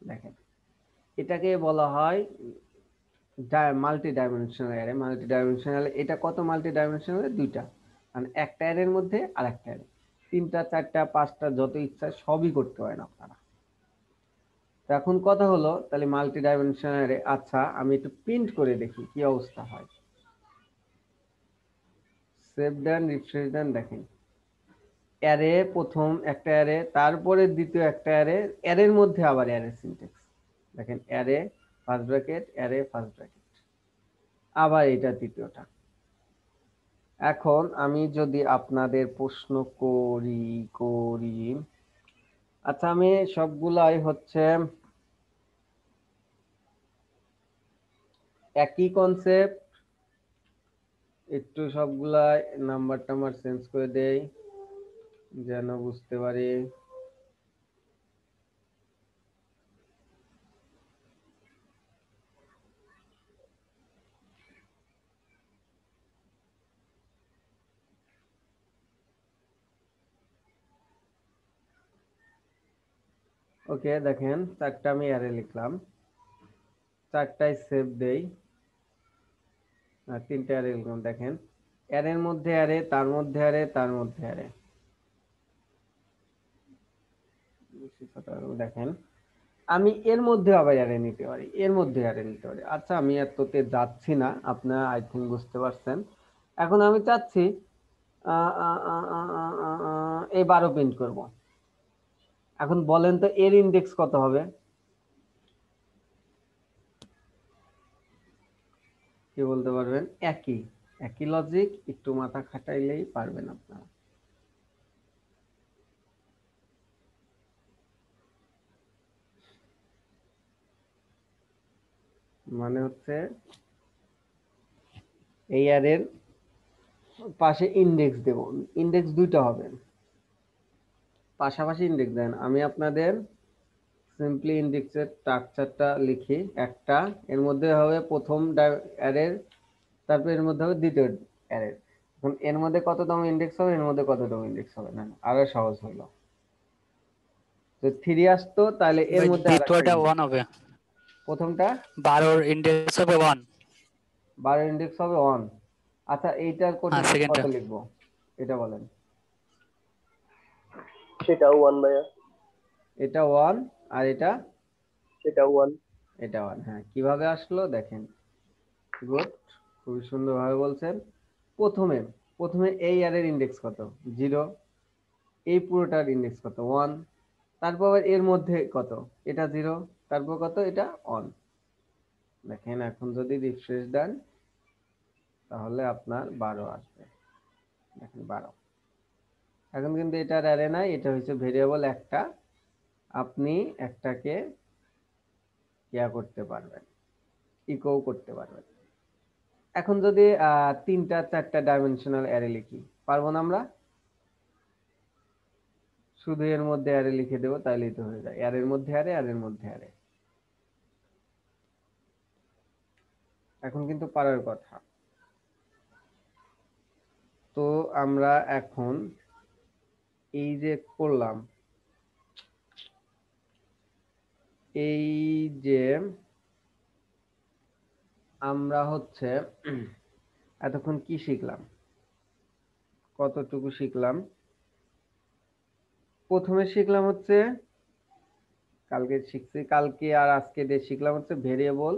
[SPEAKER 1] দেখেন এটাকে বলা হয় multi dimensional array. Multi dimensional, এটা কত মাল্টি ডাইমেনশনাল? দুইটা, মানে একটা অ্যারের মধ্যে আর একটা অ্যারে, তিনটা, চারটা, পাঁচটা, যত ইচ্ছা সবই করতে পারেন আপনারা। তো এখন কথা হলো তাহলে মাল্টি ডাইমেনশনাল অ্যারে, আচ্ছা আমি একটু প্রিন্ট করে দেখি কি অবস্থা হয়। সেভ দেন, রিফ্রেশ দেন, দেখেন অ্যারে, প্রথম একটা অ্যারে, তারপরে দ্বিতীয় একটা অ্যারে, অ্যারের মধ্যে আবার অ্যারে সিনট্যাক্স। দেখেন array first bracket, array first bracket, আবার এটা তৃতীয়টা। এখন আমি যদি আপনাদের প্রশ্ন করি, আচ্ছা আমি সবগুলাই হচ্ছে একই কনসেপ্ট, একটু সবগুলাই নাম্বার টাম্বার চেঞ্জ করে দেই যেন বুঝতে পারি। ওকে, দেখেন চারটা আমি অ্যারে লিখলাম, চারটায় সেভ দেই, আর তিনটা অ্যারে লিখলাম। দেখেন অ্যারের মধ্যে অ্যারে, তার মধ্যে অ্যারে, তার মধ্যে অ্যারে। দেখেন আমি এর মধ্যে আবার অ্যারে নিতে পারি, এর মধ্যে অ্যারে নিতে পারি। আচ্ছা আমি এততে যাচ্ছি না, আপনারা আই থিঙ্ক বুঝতে পারছেন। এখন আমি চাচ্ছি এই 12 প্রিন্ট করব। এখন বলেন তো এর ইন্ডেক্স কত হবে? কি বলতে পারবেন? একই, একই লজিক, একটু মাথা খাটাইলেই পারবেন আপনারা। মানে হচ্ছে এই অ্যারের পাশে ইন্ডেক্স দেব, ইন্ডেক্স দুইটা হবে, পাশাপাশি ইন্ডেক্স দেন। আমি আপনাদের সিম্পলি ইন্ডেক্সের স্ট্রাকচারটা লিখি, একটা এর মধ্যে হবে প্রথম অ্যারের, তারপর এর মধ্যে হবে দ্বিতীয় অ্যারের। এখন এর মধ্যে কততম ইন্ডেক্স হবে, এর মধ্যে কততম ইন্ডেক্স হবে, না আরো সহজ হলো। তো 3 আসতো তাহলে এর মধ্যে
[SPEAKER 4] দ্বিতীয়টা 1 হবে,
[SPEAKER 1] প্রথমটা
[SPEAKER 4] 12 ইন্ডেক্স হবে 1,
[SPEAKER 1] 12 ইন্ডেক্স হবে 1। আচ্ছা এইটার
[SPEAKER 4] হ্যাঁ
[SPEAKER 1] কোডিং কত
[SPEAKER 4] সেকেন্ডটা
[SPEAKER 1] লিখবো এটা বলেন?
[SPEAKER 5] সেটাও 1 ভাইয়া।
[SPEAKER 1] এটা 1 আর এটা
[SPEAKER 5] এটা 1।
[SPEAKER 1] এটা 1। হ্যাঁ, কিভাবে আসলো দেখেন। গুড, খুবই সুন্দরভাবে বলছেন। প্রথমে প্রথমে এই অ্যারের ইনডেক্স কত? 0। এই পুরোটার ইনডেক্স কত? 1। তারপর আবার এর মধ্যে কত? এটা 0। তারপর কত? এটা 1। দেখেন এখন যদি রিফ্রেশ দেন তাহলে আপনার 12 আসবে। দেখেন 12। এখন কিন্তু এটার অ্যারে নাই, এটা হচ্ছে ভেরিয়েবল একটা। আপনি একটাকে ইয়া করতে পারবেন, ইকো করতে পারবেন। এখন যদি 3টা 4টা ডাইমেনশনাল অ্যারে লিখি, পারবো না আমরা? শুধু এর মধ্যে অ্যারে লিখে দেবো, তাহলেই তো হয়ে যায়। অ্যারের মধ্যে অ্যারে, অ্যারের মধ্যে অ্যারে। এখন কিন্তু পারার কথা। তো আমরা এখন এই যে করলাম, এই যে আমরা হচ্ছে এতক্ষণ কি শিখলাম, কতটুকু শিখলাম? প্রথমে শিখলাম হচ্ছে, কালকে শিখছি, কালকে আর আজকে দিয়ে শিখলাম হচ্ছে ভেরিয়েবল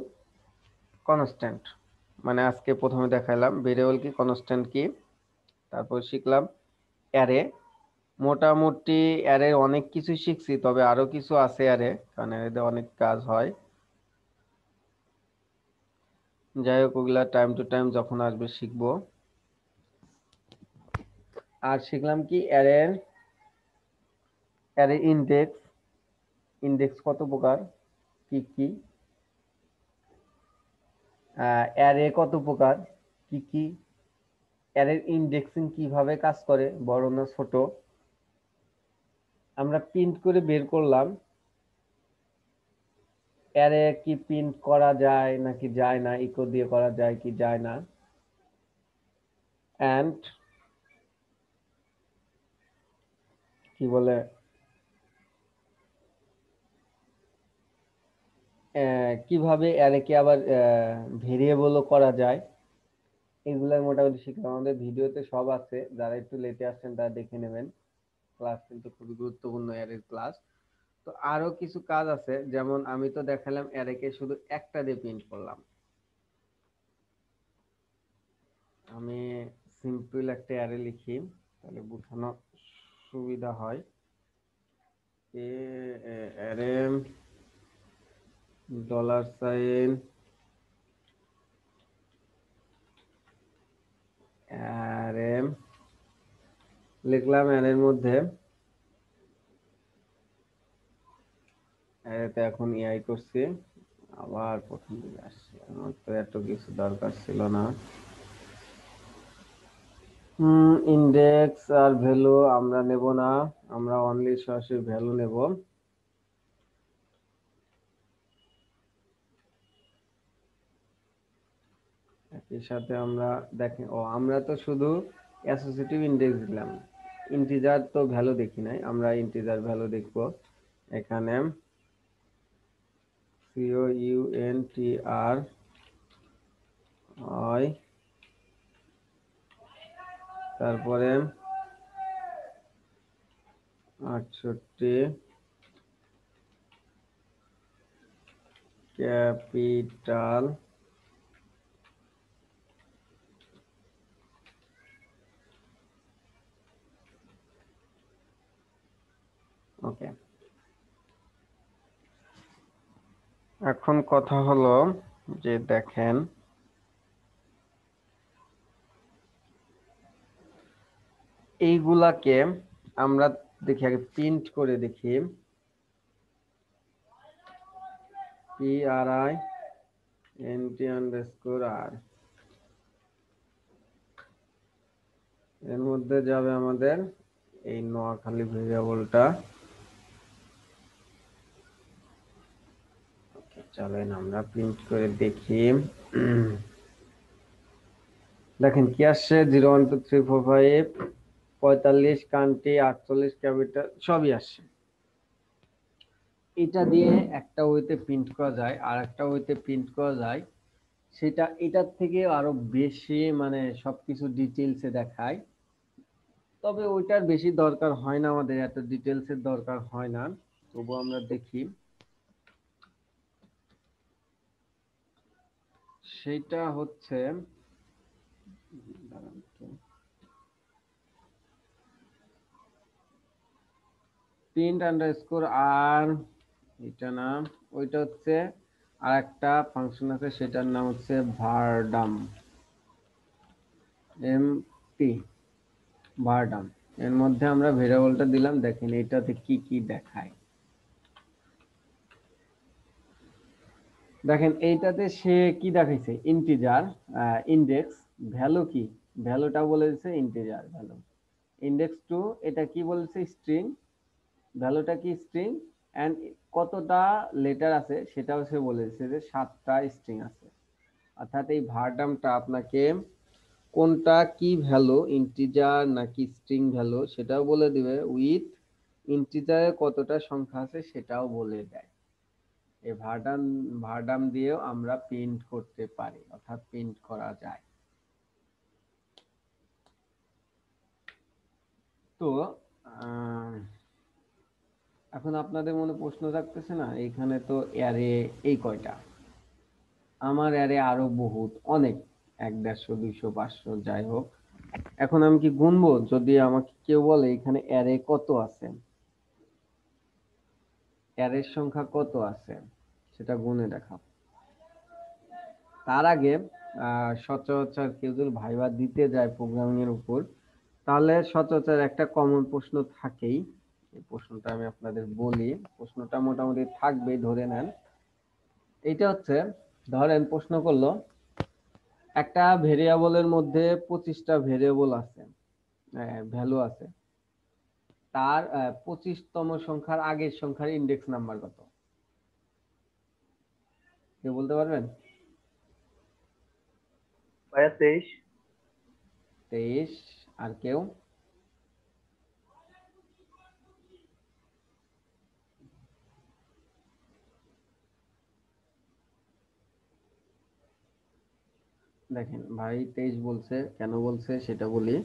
[SPEAKER 1] কনস্ট্যান্ট। মানে আজকে প্রথমে দেখাইলাম ভেরিয়েবল কি, কনস্ট্যান্ট কি। তারপর শিখলাম অ্যারে। মোটামুটি অ্যারে অনেক কিছু শিখছি, তবে আরো কিছু আছে অ্যারে, কারণ অ্যারেতে অনেক কাজ হয়। যাই হোক, ওগুলা টাইম টু টাইম যখন আসবে শিখবো। আর শিখলাম কি অ্যারে, অ্যারে ইনডেক্স। ইনডেক্স কত প্রকার, কি কি। অ্যারে কত প্রকার, কি কি। অ্যারের ইনডেক্সিং কিভাবে কাজ করে, বড় না ছোট। আমরা প্রিন্ট করে বের করলাম অ্যারে কি প্রিন্ট করা যায় নাকি যায় না, ইকো দিয়ে করা যায় কি যায় না। এন্ড কি বলে, কিভাবে অ্যারেকে আবার ভেরিয়েবলও করা যায়, এগুলো মোটামুটি শিখলাম। আমাদের ভিডিওতে সব আছে, যারা একটু লেটে আসছেন তারা দেখে নেবেন। ক্লাস কিন্তু খুবই গুরুত্বপূর্ণ অ্যারের ক্লাস। তো আরো কিছু কাজ আছে, যেমন আমি তো দেখালাম অ্যারেকে শুধু একটা দিয়ে প্রিন্ট করলাম। আমি সিম্পল একটা অ্যারে লিখি, তাহলে বোঝানো সুবিধা হয়। অ্যারে $, অ্যারে লিখলাম। অ্যারের মধ্যে অ্যারেতে এখন এআই করছি, আবার প্রথম দিকে আসছি। আমার তো এত কিছু দরকার ছিল না। ইন্ডেক্স আর ভ্যালু আমরা নেব না, আমরা অনলি সরাসরি ভ্যালু নেব। একই সাথে আমরা দেখেন, আমরা তো শুধু অ্যাসোসিয়েটিভ ইন্ডেক্স দিলাম, ইন্টিজার তো ভ্যালু দেখি নাই। আমরা ইন্টিজার ভ্যালু দেখব। এখানে COUNTRI, তারপরে 68 ক্যাপিটাল, ওকে। এখন কথা হলো যে দেখেন, এইগুলাকে আমরা দেখি আগে প্রিন্ট করে দেখি। PRINT_R, এর মধ্যে যাবে আমাদের এই নোয়াখালী ভেরিয়েবলটা। চলেন আমরা প্রিন্ট করে দেখি। দেখেন কি আসছে, 0 1 2 3 4 5, 45 কান্ট্রি, 48 ক্যাপিটাল, সবই আসছে। এটা দিয়ে একটা ওয়েতে প্রিন্ট করা যায়, আর একটা ওয়েতে প্রিন্ট করা যায়, সেটা এটার থেকে আরো বেশি, মানে সবকিছু ডিটেইলসে দেখায়। তবে ওইটার বেশি দরকার হয় না, আমাদের এত ডিটেইলসের দরকার হয় না। তবু আমরা দেখি সেটা হচ্ছে দাঁড়ান তো, প্রিন্ট আন্ডারস্কোর আর, এটা না, ওইটা হচ্ছে আর একটা ফাংশন আছে সেটার নাম হচ্ছে ভারডাম, এমটি ভারডাম। এর মধ্যে আমরা ভেরিয়েবলটা দিলাম, দেখেন এটাতে কি কি দেখায়। দেখেন এইটাতে সে কি দেখাইছে, ইন্টিজার ইনডেক্স, ভ্যালু কি, ভ্যালুটা বলে দিচ্ছে ইন্টিজার ভ্যালু, ইনডেক্স টু এটা কি বলেছে স্ট্রিং, ভ্যালুটা কি স্ট্রিং, এন্ড কতটা লেটার আছে সেটাও সে বলে দিচ্ছে যে 7টা স্ট্রিং আছে। অর্থাৎ এই ভারডামটা আপনাকে কোনটা কি ভ্যালু, ইন্টিজার নাকি স্ট্রিং ভ্যালু সেটাও বলে দিবে, উইথ ইন্টিজারে কতটা সংখ্যা আছে সেটাও বলে দেয়। এই ভারডাম দিয়েও আমরা প্রিন্ট করতে পারি, অর্থাৎ প্রিন্ট করা যায়। তো এখন আপনাদের মনে প্রশ্ন থাকতেছে না, এখানে তো অ্যারে এই কয়টা, আমার অ্যারে আরো বহুত অনেক, 100 150 200 500 যাই হোক। এখন আমি কি গুনবো? যদি আমাকে কেউ বলে এখানে অ্যারে কত আছে, অ্যারের সংখ্যা কত আছে সেটা গুনে দেখাও। তার আগে সচরাচর কেউ যদি ভাইবা দিতে যায় প্রোগ্রামিং এর উপর, তাহলে সচরাচর একটা কমন প্রশ্ন থাকেই। এই প্রশ্নটা আমি আপনাদের বলি, প্রশ্নটা মোটামুটি থাকবেই, ধরে নেন। এইটা হচ্ছে, ধরেন প্রশ্ন করলো একটা ভেরিয়েবলের মধ্যে 25টা ভেরিয়েবল আছে, ভ্যালু আছে, তার 25তম সংখ্যার আগের সংখ্যার ইনডেক্স নাম্বার কত, কেউ বলতে পারবেন?
[SPEAKER 5] ভাইয়া 23।
[SPEAKER 1] 23। আর কেউ? দেখেন ভাই 23 বলছে, কেন বলছে সেটা বলি।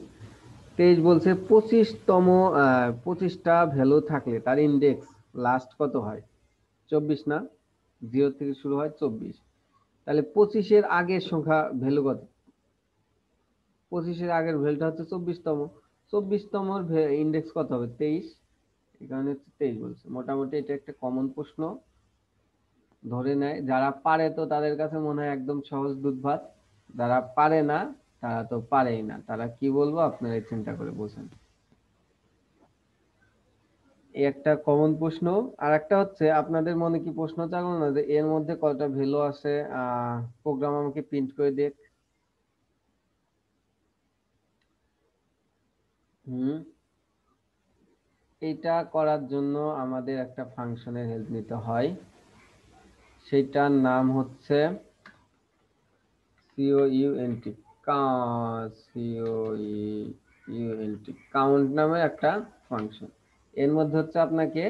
[SPEAKER 1] 23 বলছে 25টা ভ্যালু থাকলে তার ইনডেক্স লাস্ট কত হয়, 24 না, 0 থেকে শুরু হয় 24। তাহলে 25-এর আগের সংখ্যা ভ্যালু কত, 25-এর আগের ভ্যালুটা হচ্ছে 24তম, 24তমর ইনডেক্স কত হবে, 23। এই কারণে হচ্ছে 23 বলছে। মোটামুটি এটা একটা কমন প্রশ্ন, ধরে নেয় যারা পারে তো তাদের কাছে মনে হয় একদম সহজ দুধ ভাত, যারা পারে না তারা তো পারেই না, তারা কি বলবো আপনারা চিন্তা করে বোঝেন। এই একটা কমন প্রশ্ন। আর একটা হচ্ছে আপনাদের মনে কি প্রশ্ন জাগলো না যে এর মধ্যে কয়টা ভ্যালু আছে, প্রোগ্রাম আমাকে প্রিন্ট করে দেখ। এটা করার জন্য আমাদের একটা ফাংশনের হেল্প নিতে হয়, সেটার নাম হচ্ছে COUNT, কাউন্ট নামে একটা ফাংশন। এর মধ্যে হচ্ছে আপনাকে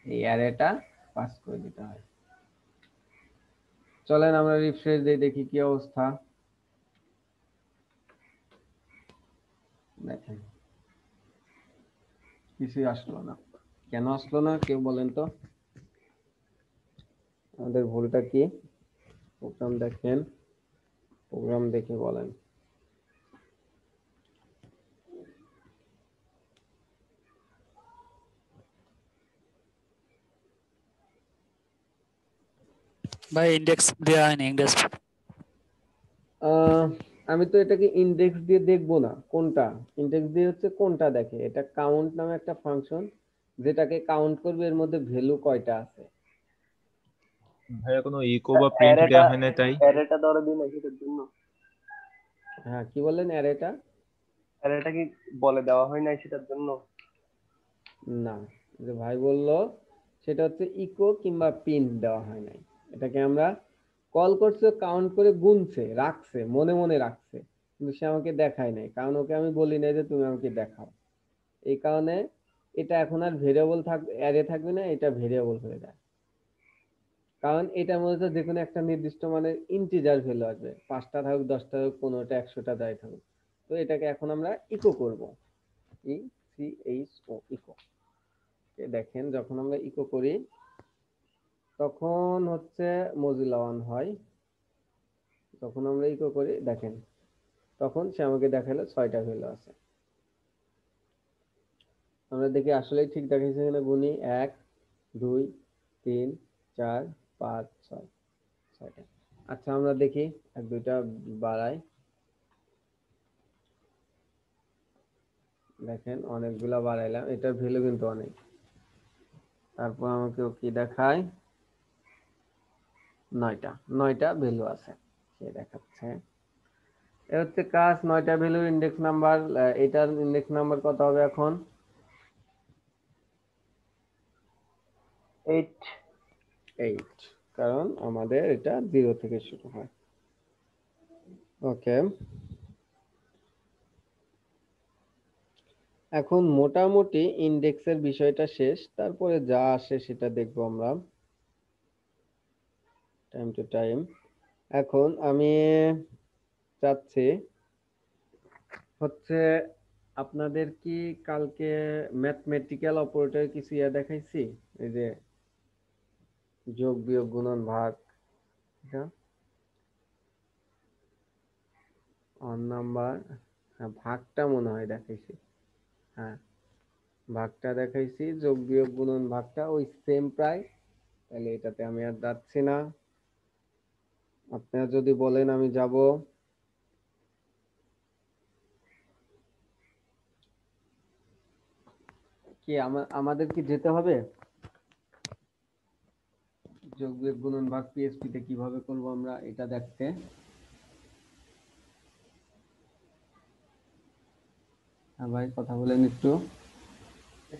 [SPEAKER 1] এই অ্যারেটা পাস করে দিতে হয়। চলেন আমরা রিফ্রেশ দিয়ে দেখি কি অবস্থা। দেখেন কিছুই আসলো না, কেন আসলো না কেউ বলেন তো, আমাদের ভুলটা কি? প্রোগ্রাম দেখেন, প্রোগ্রাম দেখে বলেন।
[SPEAKER 4] ভাই ইন্ডেক্স দেওয়া হয়নি, ইন্ডেক্স।
[SPEAKER 1] আমি তো এটাকে ইনডেক্স দিয়ে দেখবো না, কোনটা ইনডেক্স দিয়ে হচ্ছে কোনটা দেখে, এটা কাউন্ট নামে একটা ফাংশন যেটাকে কাউন্ট করবে এর মধ্যে ভ্যালু কয়টা আছে।
[SPEAKER 6] ভাইয়া কোনো ইকো বা প্রিন্ট দেওয়া হয় না তাই?
[SPEAKER 5] অ্যারেটা ধরে দিন সেটার জন্য।
[SPEAKER 1] হ্যাঁ কি বললেন, অ্যারেটা?
[SPEAKER 5] অ্যারেটা কি বলে দেওয়া হয় নাই সেটার জন্য?
[SPEAKER 1] না, যে ভাই বললো সেটা হচ্ছে ইকো কিংবা প্রিন্ট দেওয়া হয় নাই, এটাকে আমরা কল করছে, কাউন্ট করে গুনছে, রাখছে, মনে মনে রাখছে, কিন্তু সে আমাকে দেখায় নাই, কারণ ওকে আমি বলি নাই যে তুমি আমাকে দেখাও। এই কারণে এটা এখন আর ভেরিয়েবল থাকবে, অ্যারে থাকবে না, এটা ভেরিয়েবল হয়ে যায়। কারণ এটার মধ্যে যে কোনো একটা নির্দিষ্ট মানের ইন্টিজার ভ্যালু আসবে, 5টা থাকুক 10টা থাকুক 15টা 100টা যাই থাকুক। তো এটাকে এখন আমরা ইকো করব, ECHO, ইকো। দেখেন যখন আমরা ইকো করি তখন হচ্ছে মজিলা অন হয়, যখন আমরা ইকো করি দেখেন তখন সে আমাকে দেখালো 6টা ভ্যালু আছে। আমরা দেখি আসলেই ঠিক দেখাইছে কিনা, গুনি 1 2 3 4 5 6 6টা। আচ্ছা আমরা দেখি এক দুইটা বাড়াই, দেখেন অনেকগুলা বাড়াইলাম, এটার ভ্যালু কিন্তু অনেক। তারপর আমাকে ও কি দেখায়, 9টা ভ্যালু আছে সে দেখাচ্ছে। এ হচ্ছে কাজ, 9টা ভ্যালুর ইনডেক্স নাম্বার। এটার ইনডেক্স নাম্বার কত হবে এখন?
[SPEAKER 5] 8।
[SPEAKER 1] 8, কারণ আমাদের এটা 0 থেকে শুরু হয়। ওকে, এখন মোটামুটি ইনডেক্সের বিষয়টা শেষ, তারপরে যা আসে সেটা দেখবো আমরা টাইম টু টাইম। এখন আমি চাচ্ছি হচ্ছে আপনাদের কি কালকে ম্যাথমেটিক্যাল অপারেটর কিছু দেখাইছি, এই যে যোগ বিয়োগ গুণন ভাগ, অন নাম্বার, হ্যাঁ ভাগটা মনে হয় দেখাইছি, হ্যাঁ ভাগটা দেখাইছি, যোগ বিয়োগ গুণন ভাগটা ওই সেম প্রায়। তাহলে এটাতে আমি আর যাচ্ছি না, আপনারা যদি বলেন আমি যাব। কি আমাদের কি যেতে হবে যোগ বিয়োগ গুণন ভাগ পিএসপি তে কিভাবে করব আমরা এটা দেখতে? হ্যাঁ ভাই কথা বলেন একটু।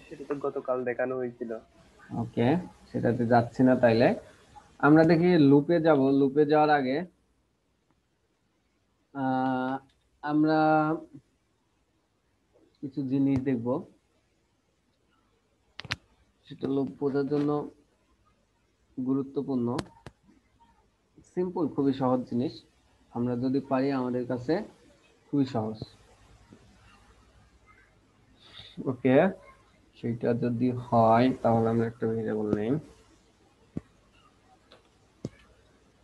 [SPEAKER 5] সেটা তো গতকাল দেখানো হয়েছিল।
[SPEAKER 1] ওকে, সেটাতে যাচ্ছি না, তাইলে আমরা দেখি লুপে যাব। লুপে যাওয়ার আগে আমরা কিছু জিনিস দেখব, সেটা লুপ বোঝার জন্য গুরুত্বপূর্ণ। সিম্পল, খুবই সহজ জিনিস, আমরা যদি পারি আমাদের কাছে খুবই সহজ। ওকে, সেটা যদি হয় তাহলে আমরা একটা ভেরিয়েবল নেই,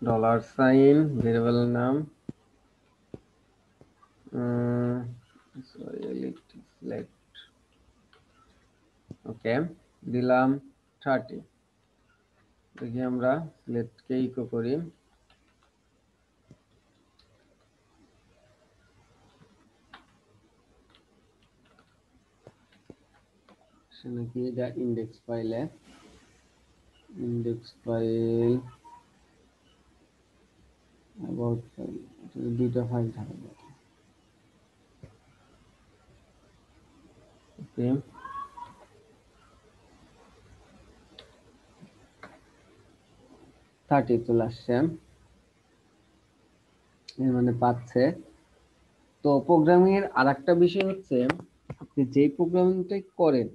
[SPEAKER 1] $, ভেরিয়েবলের নাম ওকে দিলাম 30। দেখি আমরা সিলেক্টকে ইকো করি, নাকি এটা ইন্ডেক্স ফাইলে, ইন্ডেক্স ফাইল অ্যাবাউট ফাইল, দুইটা ফাইল থাকে। ওকে, 30 চলে আসছে, এর মানে পাচ্ছে। তো প্রোগ্রামিং এর আরেকটা বিষয় হচ্ছে আপনি যেই প্রোগ্রামিংটাই করেন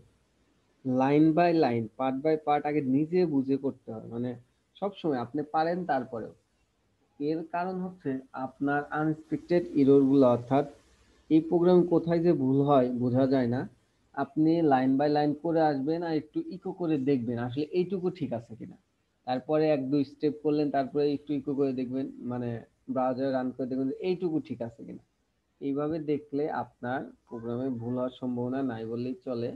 [SPEAKER 1] line by line part by part আগে নিজে বুঝে করতে হয়, মানে সবসময় আপনি পারেন তারপরেও। এর কারণ হচ্ছে আপনার আনএক্সপেক্টেড এরর গুলো, অর্থাৎ এই প্রোগ্রাম কোথায় যে ভুল হয় বোঝা যায় না। আপনি লাইন বাই লাইন করে আসবেন আর একটু ইকো করে দেখবেন আসলে এইটুকু ঠিক আছে কিনা, তারপরে 1-2 স্টেপ করলেন, তারপরে একটু ইকো করে দেখবেন, মানে ব্রাউজারে রান করে দেখবেন যে এইটুকু ঠিক আছে কিনা। এইভাবে দেখলে আপনার প্রোগ্রামে ভুল হওয়ার সম্ভাবনা নাই বললেই চলে।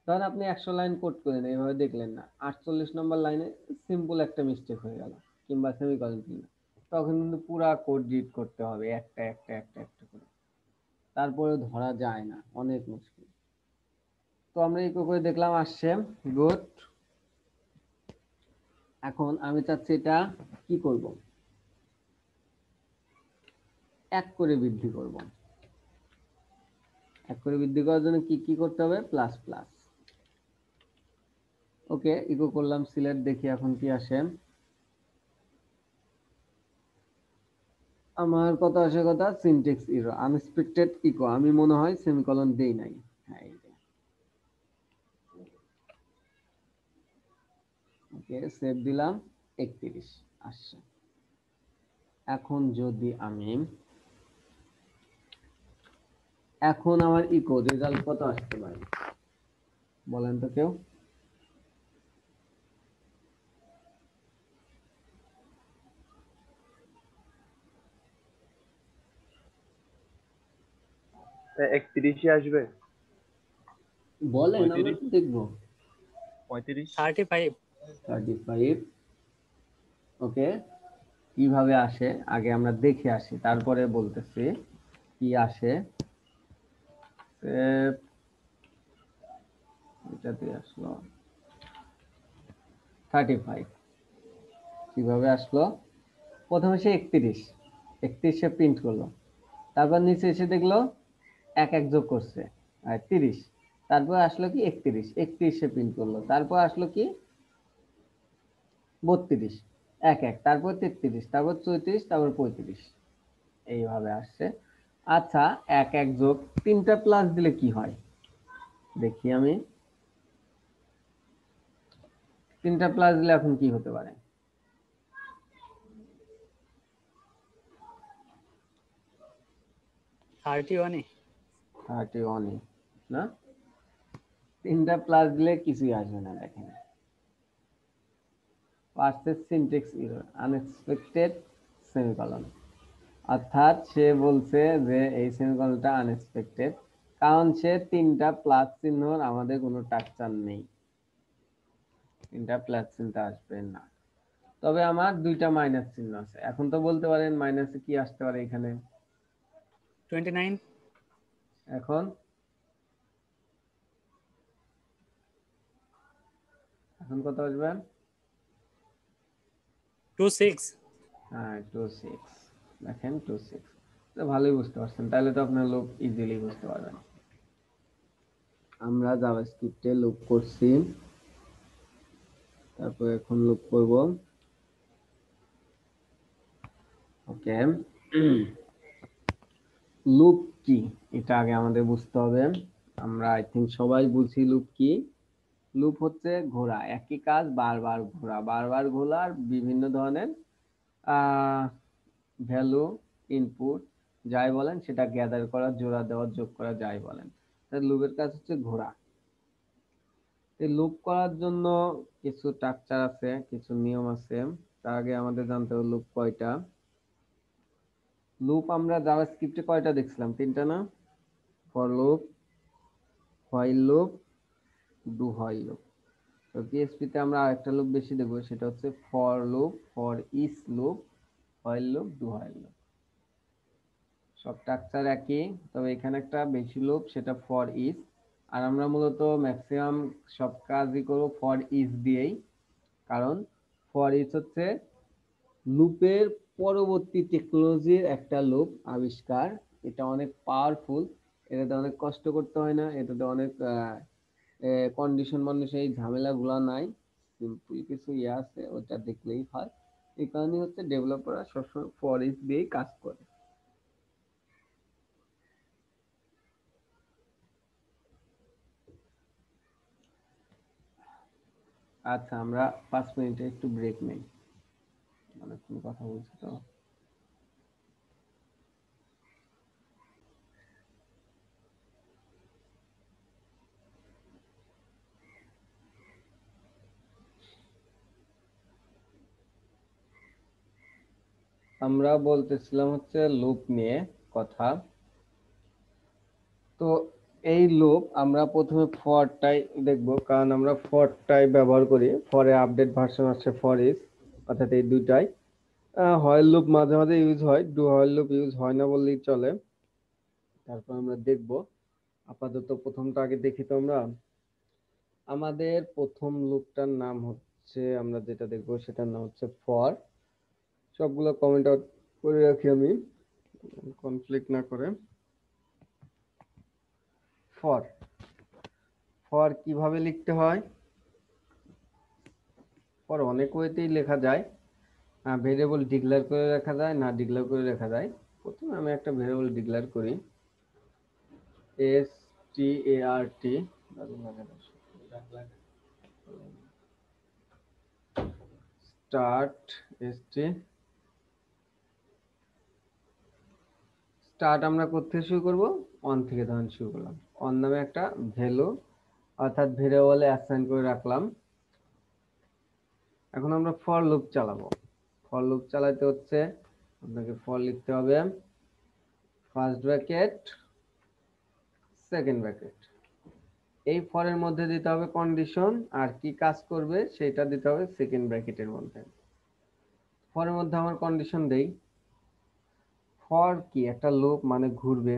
[SPEAKER 1] ধরেন আপনি 100 লাইন কোড করেন, এইভাবে দেখলেন না, 48 নম্বর লাইনে সিম্পল একটা মিস্টেক হয়ে গেল কিংবা সেমিকলন কিনা, তখন কিন্তু পুরা কোড রিড করতে হবে একটা একটা একটা একটা করে, তারপরে ধরা যায় না, অনেক মুশকিল। তো আমরা ইকো করে দেখলাম আসছে, গুড। এখন আমি চাচ্ছি এটা কি করব, 1 করে বৃদ্ধি করব। 1 করে বৃদ্ধি করার জন্য কি কি করতে হবে, প্লাস প্লাস। ওকে, ইকো করলাম, সিলেক্ট, দেখি এখন কি আসে। আমার কথা আসে কথা, সিনট্যাক্স এরর, আনএক্সপেক্টেড ইকো, আমি মনে হয় সেমিকলন দেই নাই। হ্যাঁ এই যে, ওকে সেভ দিলাম, 31 আসছে। এখন যদি আমি, এখন আমার ইকো রেজাল্ট কত আসতে পারে বলেন তো কেউ?
[SPEAKER 5] 31 আসবে।
[SPEAKER 1] বলেন, আমরা
[SPEAKER 6] 35
[SPEAKER 1] তো দেখবো।
[SPEAKER 6] 35
[SPEAKER 4] 35।
[SPEAKER 1] 35, ওকে। কিভাবে আসে আগে আমরা দেখে আসি, তারপরে বলতেছি কি আসে। এটাতে আসলো 35, কিভাবে আসলো? প্রথমে সে 31 সে প্রিন্ট করলো, তারপর নিচে এসে দেখলো এক এক যোগ করছে আর 30, তারপর আসলো কি 31 সে প্রিন্ট করলো, তারপর আসলো কি 32, এক এক, তারপর 33, তারপর 34, তারপর 35, এইভাবে আসছে। আচ্ছা, এক এক যোগ 3টা প্লাস দিলে কি হয় দেখি আমি। 3টা প্লাস দিলে এখন কি হতে পারে?
[SPEAKER 4] 31।
[SPEAKER 1] 31 না, 3টা প্লাস দিলে কিছুই আসবে না। দেখেন, ফার্স্টের সিনট্যাক্স এরর, আনএক্সপেক্টেড সেমিকলন, অর্থাৎ সে বলছে যে এই সেমিকলনটা আনএক্সপেক্টেড, কারণ সে 3টা প্লাস চিহ্নর আমাদের কোনো স্ট্রাকচার নেই, 3টা প্লাস চিহ্ন আসবে না। তবে আমার 2টা মাইনাস চিহ্ন আছে। এখন তো বলতে পারেন মাইনাসে কি আসতে পারে এখানে?
[SPEAKER 4] 29।
[SPEAKER 1] এখন এখন কত আসবে?
[SPEAKER 4] 26।
[SPEAKER 1] হ্যাঁ, 26। দেখেন 26, তো ভালোই বুঝতে পারছেন, তাহলে তো আপনার লুপ ইজিলি বুঝতে পারবেন। আমরা জাভাস্ক্রিপ্টে লুপ করছি, তারপর এখন লুপ করব। ওকে, লুপ কি এটা আগে আমাদের বুঝতে হবে। আমরা আই থিঙ্ক সবাই বুঝি লুপ কি। লুপ হচ্ছে ঘোরা, একই কাজ বারবার ঘোরা, বারবার ঘোরার বিভিন্ন ধরনের ভ্যালু, ইনপুট যাই বলেন সেটা গ্যাদার করা, জোড়া দেওয়া, যোগ করা, যাই বলেন। লুপের কাজ হচ্ছে ঘোরা। এই লুপ করার জন্য কিছু স্ট্রাকচার আছে, কিছু নিয়ম আছে। তার আগে আমাদের জানতে হবে লুপ কয়টা। লুপ আমরা জাভাস্ক্রিপ্টে কয়টা দেখছিলাম? 3টা না? For loop, while loop, do while loop. তো পিএইচপি তে আমরা আরেকটা লুপ বেশি দেখবো, সেটা হচ্ছে for loop, for each loop, while loop, do while loop. সব স্ট্রাকচার একই, তবে এখানে একটা বেশি লুপ, সেটা ফর ইচ। আর আমরা মূলত ম্যাক্সিমাম সব কাজই করবো ফর ইচ দিয়েই, কারণ ফর ইচ হচ্ছে লুপের পরবর্তী টেকনোলজির একটা লুপ আবিষ্কার। এটা অনেক পাওয়ারফুল, এটাতে অনেক কষ্ট করতে হয় না, এটাতে অনেক কন্ডিশন মানুষ এই ঝামেলাগুলো নাই, সিম্পল কিছু ইয়ে আছে, ওটা দেখলেই হয়। এই কারণে হচ্ছে ডেভেলপাররা সবসময় ফর ইচ দিয়েই কাজ করে। আচ্ছা, আমরা 5 মিনিটে একটু ব্রেক নেই, অনেকক্ষণ কথা বলছি তো। আমরা বলতেছিলাম হচ্ছে লুপ নিয়ে কথা। তো এই লুপ আমরা প্রথমে ফরটাই দেখবো, কারণ আমরা ফরটাই ব্যবহার করি। ফরে আপডেট ভার্সন আছে ফর ইচ, অর্থাৎ এই দুইটাই। হোয়াইল লুপ মাঝে মাঝে ইউজ হয়, ডু হোয়াইল লুপ ইউজ হয় না বললেই চলে। তারপর আমরা দেখবো, আপাতত প্রথমটা আগে দেখি তো। আমরা আমাদের প্রথম লুপটার নাম হচ্ছে, আমরা যেটা দেখবো সেটার নাম হচ্ছে ফর। সবগুলো কমেন্ট আউট করে রাখি আমি, কনফ্লিক্ট না করে। ফর, ফর কিভাবে লিখতে হয়? ফর অনেক ওয়েতেই লেখা যায়। ভেরিয়েবল ডিক্লেয়ার করে রাখা যায়, না ডিক্লেয়ার করে রাখা যায়। প্রথমে আমি একটা ভেরিয়েবল ডিক্লেয়ার করি, start, স্টার্ট, স্টার্ট আমরা কোথা শুরু করব? অন থেকে ধরুন শুরু করলাম। অন নামে একটা ভ্যালু, অর্থাৎ ভেরিয়েবলে অ্যাসাইন করে রাখলাম। এখন আমরা ফর লুপ চালাবো। ফর লুপ চালাতে হচ্ছে আপনাকে ফর লিখতে হবে, ফার্স্ট ব্র্যাকেট সেকেন্ড ব্র্যাকেট। এই ফরের মধ্যে দিতে হবে কন্ডিশন, আর কি কাজ করবে সেটা দিতে হবে সেকেন্ড ব্র্যাকেটের মধ্যে। ফরের মধ্যে আমার কন্ডিশন দেই, ফর কি একটা লুপ, মানে ঘুরবে,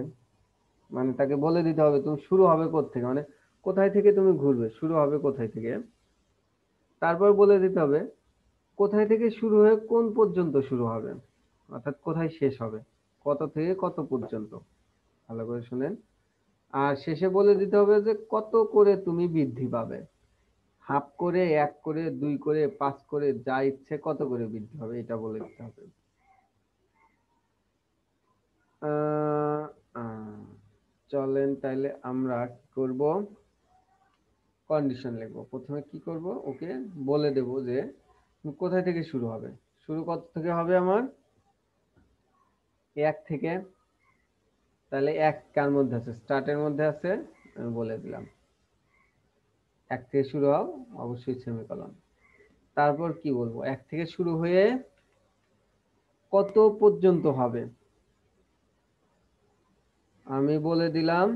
[SPEAKER 1] মানে তাকে বলে দিতে হবে তুমি শুরু হবে কোত্থেকে, মানে কোথায় থেকে তুমি ঘুরবে, শুরু হবে কোথায় থেকে। তারপর বলে দিতে হবে কোথায় থেকে শুরু হয়ে কোন পর্যন্ত শুরু হবে, অর্থাৎ কোথায় শেষ হবে, কত থেকে কত পর্যন্ত। ভালো করে শুনেন। আর শেষে বলে দিতে হবে যে কত করে তুমি বৃদ্ধি পাবে, হাফ করে, 1 করে, 2 করে, 5 করে, যা ইচ্ছে কত করে বৃদ্ধি হবে এটা বলে দিতে হবে। আহ, আহ, চলেন তাইলে আমরা কি করব, কন্ডিশন লিখবো। প্রথমে কি করব, ওকে বলে দেব যে কোথায় থেকে শুরু হবে, শুরু কত থেকে হবে আমার, 1 থেকে। তাহলে 1 কার মধ্যে আছে, স্টার্টের মধ্যে আছে, আমি বলে দিলাম 1 থেকে শুরু হও, অবশ্যই সেমিকোলন। তারপর কি বলবো, 1 থেকে শুরু হয়ে কত পর্যন্ত হবে, আমি বলে দিলাম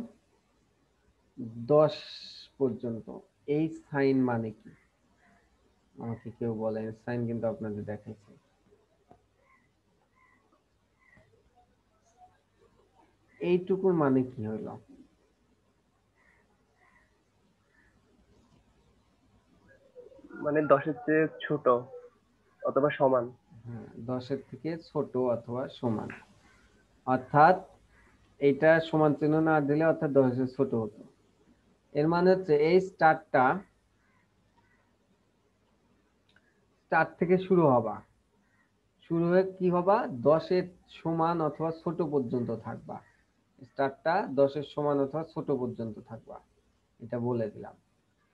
[SPEAKER 1] 10 পর্যন্ত। এই সাইন মানে কি, আমাকে কেউ বলেন, সাইন কিন্তু আপনাদের দেখাইছে। এইটুকুর মানে কি হইলো,
[SPEAKER 5] মানে 10-এর চেয়ে ছোট অথবা সমান।
[SPEAKER 1] হ্যাঁ, 10-এর থেকে ছোট অথবা সমান, অর্থাৎ এটা সমান চিহ্ন না দিলে অর্থাৎ 10-এর ছোট হতো। এর মানে হচ্ছে এই স্টার্ট থেকে শুরু হবা, শুরু হয়ে কি হবা, 10-এর সমান অথবা ছোট পর্যন্ত থাকবা, স্টার্টটা 10-এর সমান অথবা ছোট পর্যন্ত থাকবা, এটা বলে দিলাম।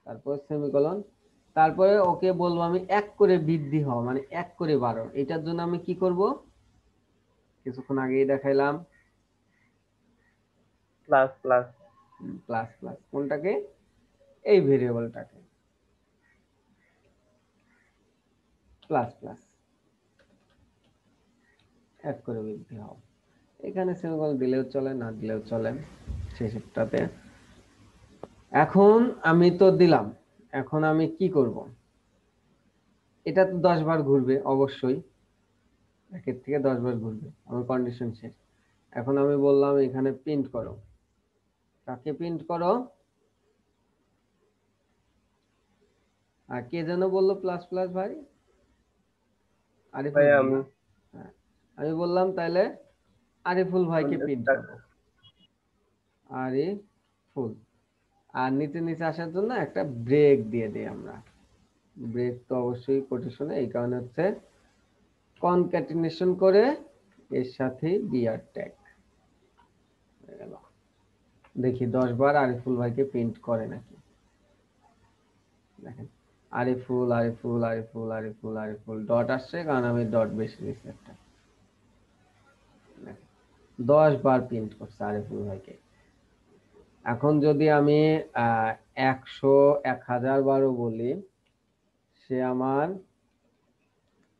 [SPEAKER 1] তারপর সেমিকোলন। তারপরে ওকে বলবো আমি 1 করে বৃদ্ধি হওয়া, মানে 1 করে বাড়ো। এটার জন্য আমি কি করব, কিছুক্ষণ আগেই দেখাইলাম,
[SPEAKER 5] প্লাস প্লাস।
[SPEAKER 1] Plus plus. কোনটাকে, এই ভেরিয়েবলটাকে প্লাস প্লাস, 1 করে বৃদ্ধি হও। এখানে সেমিকোলন দিলেও চলে, না দিলেও চলে শেষেরটাতে। এখন আমি তো দিলাম, এখন আমি কি করব, এটা তো 10 বার ঘুরবে অবশ্যই, 1 থেকে 10 বার ঘুরবে, আমার কন্ডিশন শেষ। এখন আমি বললাম এখানে প্রিন্ট করো, কাকে প্রিন্ট করো, আর কে যেন বললো প্লাস প্লাস ভাই, আরিফুল
[SPEAKER 5] ভাই
[SPEAKER 1] ভাই
[SPEAKER 5] আমি
[SPEAKER 1] না? হ্যাঁ, আমি বললাম তাহলে আরিফুল ভাইকে প্রিন্ট করো, আরিফুল। আর নিচে নিচে আসার জন্য একটা ব্রেক দিয়ে দিই আমরা, ব্রেক তো অবশ্যই কোটেশনে, এই কারণে হচ্ছে কনক্যাটিনেশন করে এর সাথে বিআর ট্যাগ হয়ে গেল। দেখি 10 বার আরিফুল ভাইকে প্রিন্ট করে নাকি, দেখেন আরিফুল আরিফুল আরিফুল আরিফুল আরিফুল, ডট আসছে কারণ আমি ডট বেশি দিয়েছি একটা। 10 বার প্রিন্ট করছে আরিফুল ভাইকে। এখন যদি আমি 100 1000 বারও বলি, সে আমার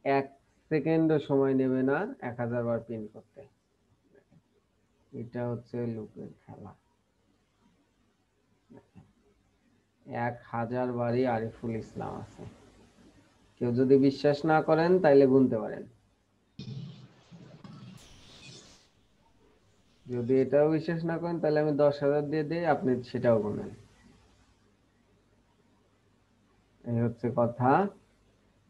[SPEAKER 1] 1 সেকেন্ডও সময় নেবে না 1000 বার প্রিন্ট করতে। এটা হচ্ছে লুপের খেলা, 1000 বারই আরিফুল ইসলাম আছে। কেউ যদি বিশ্বাস না করেন তাইলে গুনতে পারেন, যদি এটাও বিশ্বাস না করেন তাহলে আমি 10,000 দিয়ে দিই, আপনি সেটাও গুনেন। এই হচ্ছে কথা।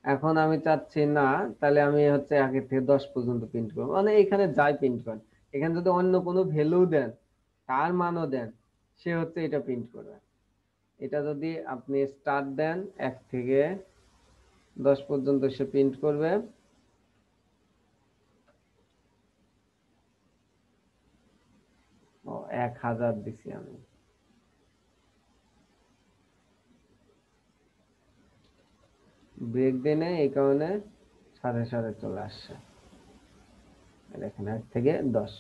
[SPEAKER 1] এখন আমি চাচ্ছি না, তাহলে আমি হচ্ছে 1 থেকে 10 পর্যন্ত প্রিন্ট করবো, মানে এখানে যাই প্রিন্ট করেন, এখানে যদি অন্য কোনো ভ্যালু দেন, তার মানও দেন, সে হচ্ছে এটা প্রিন্ট করবে। এটা যদি আপনি স্টার্ট দেন 1 থেকে 10 পর্যন্ত সে প্রিন্ট করবে। ও 1000 দিছি আমি, ব্রেক দিয়ে নেই এই কারণে সাথে সাথে চলে আসছে। দেখেন 1 থেকে 10।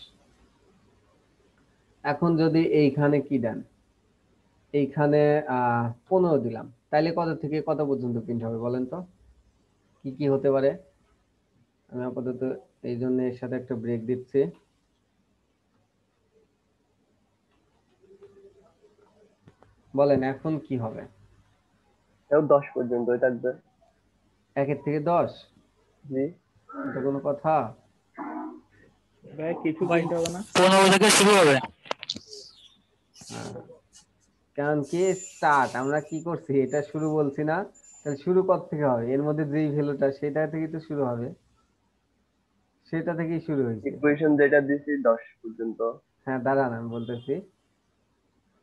[SPEAKER 1] এখন যদি এইখানে কি দেন, এইখানে 15 দিলাম, তাইলে কত থেকে কত পর্যন্ত প্রিন্ট হবে বলেন তো, কি কি হতে পারে। আমি আপাতত এই জন্য এর সাথে একটা ব্রেক দিচ্ছি। বলেন এখন কি হবে?
[SPEAKER 5] এও 10 পর্যন্তই থাকবে।
[SPEAKER 1] 1 থেকে 10?
[SPEAKER 5] জি
[SPEAKER 1] এটা কোনো কথা?
[SPEAKER 7] ভাই কিছু
[SPEAKER 4] ভাই
[SPEAKER 7] কিনতে হবে না?
[SPEAKER 4] 15 থেকে শুরু হবে।
[SPEAKER 1] হ্যাঁ, কারণ কি স্টার্ট আমরা কি করছি, এটা শুরু বলছি না, তাহলে শুরু কত থেকে হবে? এর মধ্যে যেই ভ্যালুটা সেটা থেকে তো শুরু হবে, সেটা থেকেই শুরু হয়েছে।
[SPEAKER 5] ইকুয়েশন যেটা দিছি 10 পর্যন্ত।
[SPEAKER 1] হ্যাঁ দাঁড়ান আমি বলতেছি,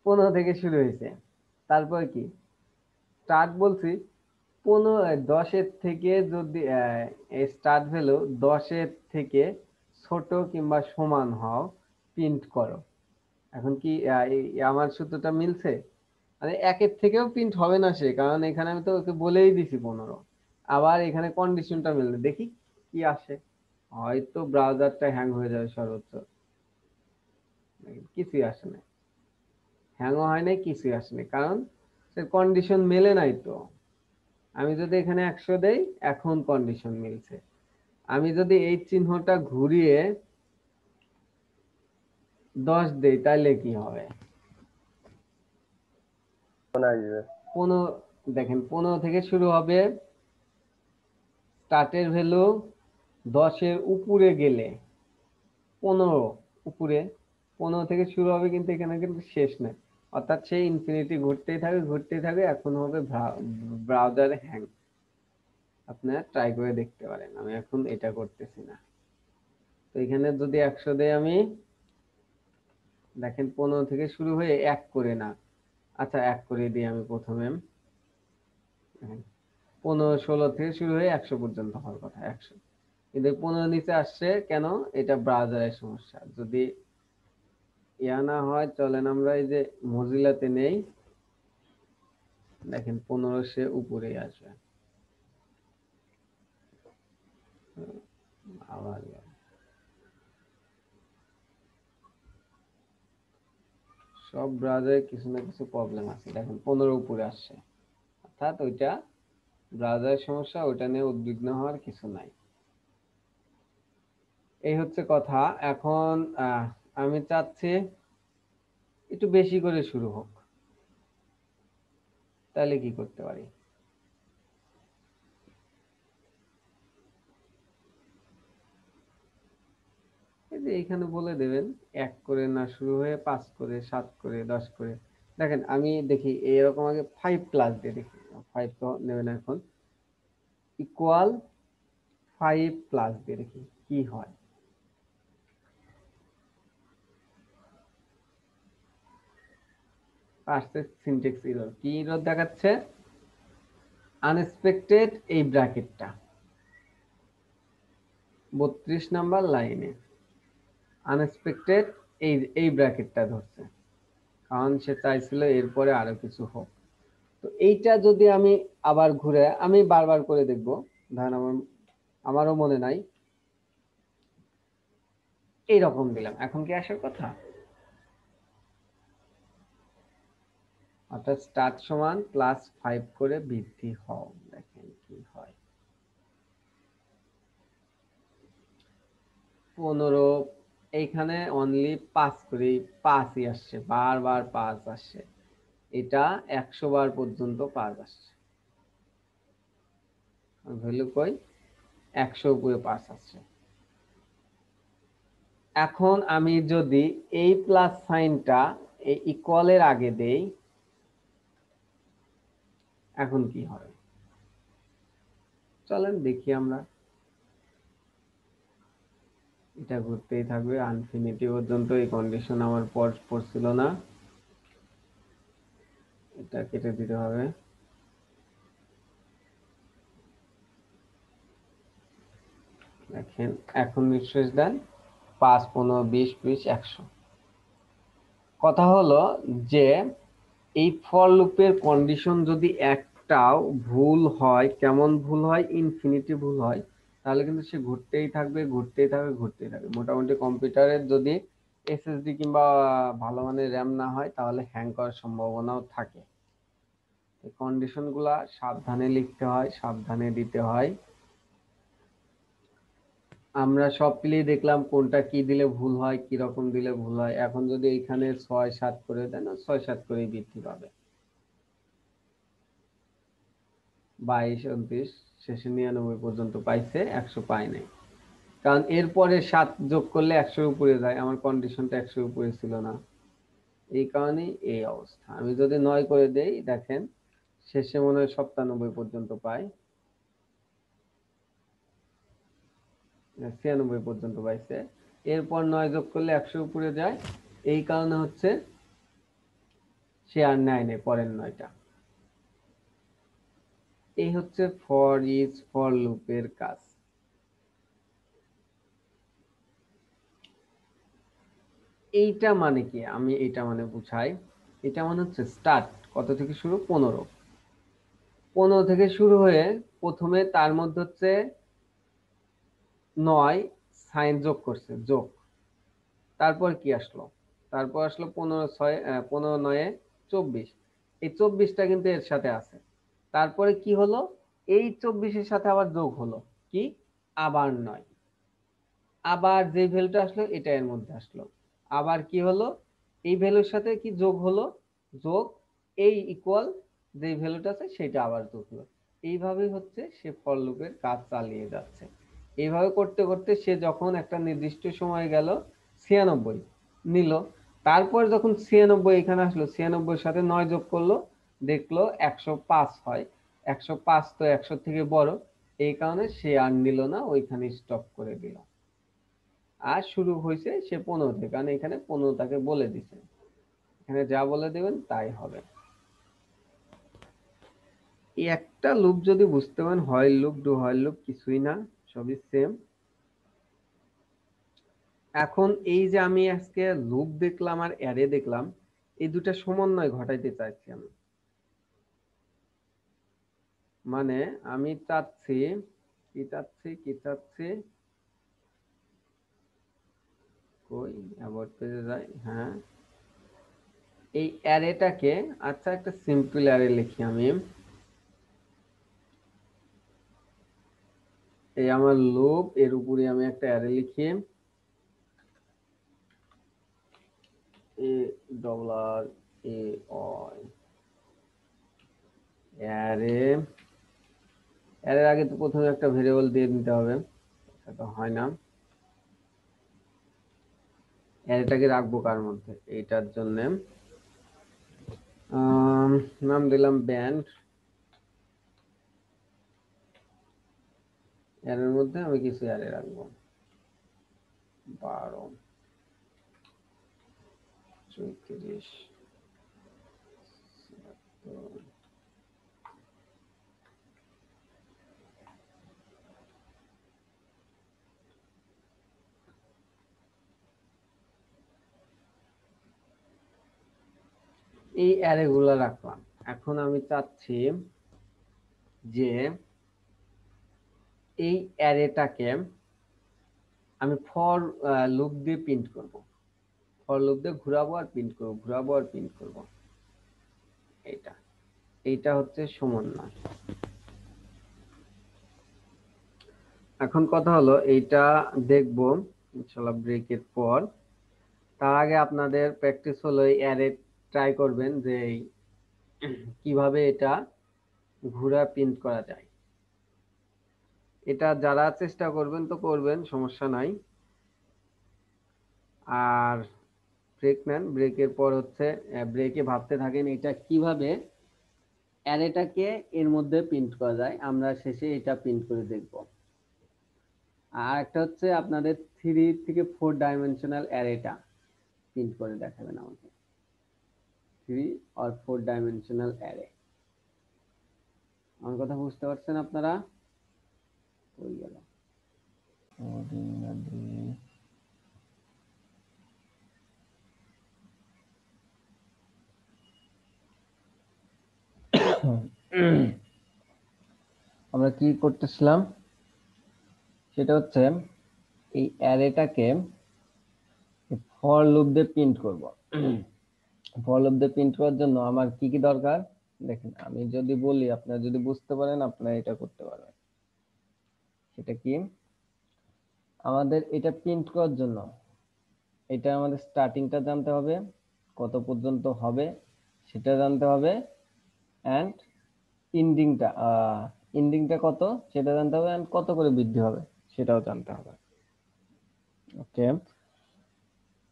[SPEAKER 1] 15 থেকে শুরু হয়েছে, তারপর কি স্টার্ট বলছি 10-এর থেকে যদি স্টার্ট ভ্যালু 10-এর থেকে ছোট কিংবা সমান হও প্রিন্ট করো। এখন কি আমার সূত্রটা মিলছে? মানে 1-এর থেকেও প্রিন্ট হবে না সে, কারণ এখানে আমি তো ওকে বলেই দিছি 15। আবার এখানে কন্ডিশনটা মিলবে, দেখি কি আসে। হয়তো ব্রাউজারটা হ্যাং হয়ে যাবে সর্বোচ্চ, কিছুই আসে না, হ্যাংও হয় নাই, কিছুই আসে নাই, কারণ সে কন্ডিশন মেলে নাই তো। আমি যদি এখানে 100 দেই, এখন কন্ডিশন মিলছে। আমি যদি এই চিহ্নটা ঘুরিয়ে 10 দেই তাহলে কি হবে?
[SPEAKER 5] মনে আসবে
[SPEAKER 1] 15, দেখেন 15 থেকে শুরু হবে, স্টার্টের ভ্যালু 10-এর উপরে গেলে 15 উপরে, 15 থেকে শুরু হবে, কিন্তু এখানে কিন্তু শেষ নাই, অর্থাৎ সেই ইনফিনিটি ঘুরতেই থাকবে ঘুরতেই থাকবে, এখন হবে ব্রাউজারে হ্যাং। আপনারা ট্রাই করে দেখতে পারেন, আমি এখন এটা করতেছি না। তো এখানে যদি 100 দেই আমি, দেখেন 15 থেকে শুরু হয়ে 1 করে না, আচ্ছা 1 করে দিই আমি প্রথমে। 15-16 থেকে শুরু হয়ে 100 পর্যন্ত হওয়ার কথা, 100, কিন্তু 15 নিচে আসছে কেন? এটা ব্রাউজারের সমস্যা। যদি ইয়া না হয় চলেন আমরা এই যে মজিলাতে নেই, দেখেন 15 সে উপরেই আসবে। আবার সব ব্রাউজারে কিছু না কিছু প্রবলেম আছে, দেখেন 15 উপরে আসছে, অর্থাৎ ওইটা ব্রাউজারের সমস্যা, ওইটা নিয়ে উদ্বিগ্ন হওয়ার কিছু নাই। এই হচ্ছে কথা। এখন আমি চাচ্ছি একটু বেশি করে শুরু হোক, তাহলে কি করতে পারি? এই যে এখানে বলে দেবেন 1 করে না শুরু হয়ে 5 করে, 7 করে, 10 করে। দেখেন আমি দেখি এরকম আগে 5 প্লাস দিয়ে দেখি, 5 তো নেবেন এখন, ইকুয়াল 5 প্লাস দিয়ে দেখি কি হয়। আসছে সিনট্যাক্স এরর, কি এরর দেখাচ্ছে? আনএক্সপেক্টেড এই ব্র্যাকেটটা 32 নাম্বার লাইনে আনএক্সপেক্টেড এই ব্র্যাকেটটা ধরছে, কারণ সে চাইছিল এরপরে আরো কিছু হোক। তো এইটা যদি আমি আবার ঘুরে আমি বারবার করে দেখব, ধরেন আমারও মনে নাই, এইরকম দিলাম, এখন কি আসার কথা? অর্থাৎ স্টার্ট সমান +5 করে বৃদ্ধি হও, দেখেন কি হয়। 15, এইখানে অনলি 5 করে, 5ই আসছে, বারবার 5 আসছে, এটা 100 বার পর্যন্ত 5 আসছে, ভ্যালু কই? 100 উপরে 5 আসছে। এখন আমি যদি এই প্লাস সাইনটা এই ইকুয়ালের আগে দেই, এখন কি হবে চলেন দেখি আমরা। এটা ঘুরতেই থাকবে ইনফিনিটি পর্যন্ত, এই কন্ডিশন আমার পড়ছিল না, এটা কেটে দিতে হবে। দেখেন এখন রিফ্রেশ দেন, 5, 15, 20, 20, 100। কথা হলো যে এই ফর লুপের কন্ডিশন যদি একটাও ভুল হয়, কেমন ভুল হয়? ইনফিনিটি ভুল হয়, তাহলে কিন্তু সে ঘুরতেই থাকবে ঘুরতেই থাকবে ঘুরতেই থাকবে। মোটামুটি কম্পিউটারের যদি এসএসডি কিংবা ভালো মানের র্যাম না হয়, তাহলে হ্যাং করার সম্ভাবনাও থাকে। এই কন্ডিশন গুলা সাবধানে লিখতে হয়, সাবধানে দিতে হয়। আমরা সব প্লেই দেখলাম কোনটা কি দিলে ভুল হয়, কি রকম দিলে ভুল হয়। এখন যদি এখানে 6, 7 করে দেন, 6, 7 করেই বৃদ্ধি পাবে। 22 29 শেষে 99 পর্যন্ত পাইছে, 100 পায় নাই। কারণ এরপরে 7 যোগ করলে 100 এর উপরে যায়, আমার কন্ডিশনটা 100 এর উপরে ছিল না, এই কারণে এই অবস্থা। আমি যদি 9 করে দেই, দেখেন শেষে মনে হয় 97 পর্যন্ত পাই, 96 পর্যন্ত পাইছে। এরপর 9 যোগ করলে 100 উপরে যায়, এই কারণে হচ্ছে সে আর নেয় নাই পরের 9টা। এই হচ্ছে ফর ইচ ফর লুপের কাজ। এইটা মানে কি, আমি এটা মানে বুঝাই। এটা মানে হচ্ছে স্টার্ট কত থেকে শুরু, 15 থেকে শুরু হয়ে প্রথমে তার মধ্যে হচ্ছে 9 সাইন যোগ করছে, যোগ। তারপর কি আসলো, তারপর আসলো 15 9 24, এই 24টা কিন্তু এর সাথে আছে। তারপরে কি হলো, এই 24-এর সাথে আবার যোগ হলো কি, আবার 9, আবার যে ভ্যালুটা আসলো এটা এর মধ্যে আসলো, আবার কি হলো, এই ভ্যালুর সাথে কি যোগ হলো, যোগ, এই ইকুয়াল যে ভ্যালুটা আছে সেটা আবার যোগ হলো। এইভাবেই হচ্ছে সে ফর লুপের কাজ চালিয়ে যাচ্ছে। এইভাবে করতে করতে সে যখন একটা নির্দিষ্ট সময় গেল 96 নিল, তারপর যখন 96 এখানে আসলো, 96 সাথে 9 যোগ করলো, দেখলো 105 হয়। 105 তো 100 থেকে বড়, এই কারণে সে আর নিল না, ওইখানে স্টপ করে দিল। আর শুরু হয়েছে সে 15 থেকে, কারণ এখানে 15 তাকে বলে দিছে, এখানে যা বলে দিবেন তাই হবে। এই একটা লুপ যদি বুঝতে পারেন, হয় লুপ ডু হয় লুপ কিছুই না, সবই সেম। এখন এই যে আমি আজকে লুপ দেখলাম আর অ্যারে দেখলাম, এই দুটা সমন্বয় ঘটাইতে চাইছি আমি। মানে আমি চাচ্ছি কি চাচ্ছি কই অ্যাবাউট পেজে যাই, হ্যাঁ, এই অ্যারেটাকে, আচ্ছা একটা সিম্পল অ্যারে লিখি আমি। এই আমার লুপ, এর উপরে আমি একটা অ্যারে লিখি, এ ডবল আর এ অয়, অ্যারে। অ্যারের আগে তো প্রথমে একটা ভেরিয়েবল দিয়ে দিতে হবে, সেটা হয় না। অ্যারেটাকে রাখবো কার মধ্যে, এইটার জন্য নাম দিলাম ব্যান্ড। অ্যারের মধ্যে আমি কিছু অ্যারে রাখবো, 12 34 77। এই অ্যারে গুলা রাখলাম। এখন আমি চাচ্ছি যে এই অ্যারেটাকে আমি ফর লুপ দিয়ে প্রিন্ট করব, ফর লুপ দিয়ে ঘুরাবো আর প্রিন্ট করব, ঘুরাবো আর প্রিন্ট করব। এইটা এইটা হচ্ছে সমন্বয়। এখন কথা হলো এইটা দেখবো ইনশাআল্লাহ ব্রেকের পর। তার আগে আপনাদের প্র্যাকটিস হলো এই অ্যারে ট্রাই করবেন যে কিভাবে এটা ঘুরা প্রিন্ট করা যায়। এটা যারা চেষ্টা করবেন তো করবেন, সমস্যা নাই। আর ব্রেক নেন, ব্রেকের পর হচ্ছে ব্রেকে ভাবতে থাকেন এটা কিভাবে অ্যারেটাকে এর মধ্যে প্রিন্ট করা যায়, আমরা শেষে এটা প্রিন্ট করে দেখব। আর একটা হচ্ছে আপনাদের 3 থেকে 4 ডাইমেনশনাল অ্যারেটা প্রিন্ট করে দেখাবেন আমাকে, 3 or 4 ডাইমেনশনাল অ্যারে। আমার কথা বুঝতে পারছেন আপনারা? হয়ে গেল। আমরা কি করতেছিলাম সেটা হচ্ছে এই অ্যারেটাকে ফর লুপ দিয়ে প্রিন্ট করব। ফর লুপ দিয়ে প্রিন্ট করার জন্য আমার কি কি দরকার দেখেন, আমি যদি বলি আপনারা যদি বুঝতে পারেন আপনারা এটা করতে পারবেন। সেটা কি, আমাদের এটা প্রিন্ট করার জন্য এটা আমাদের স্টার্টিংটা জানতে হবে, কত পর্যন্ত হবে সেটা জানতে হবে, এন্ড এন্ডিংটা এন্ডিংটা কত সেটা জানতে হবে, and কত করে বৃদ্ধি হবে সেটাও জানতে হবে। ওকে,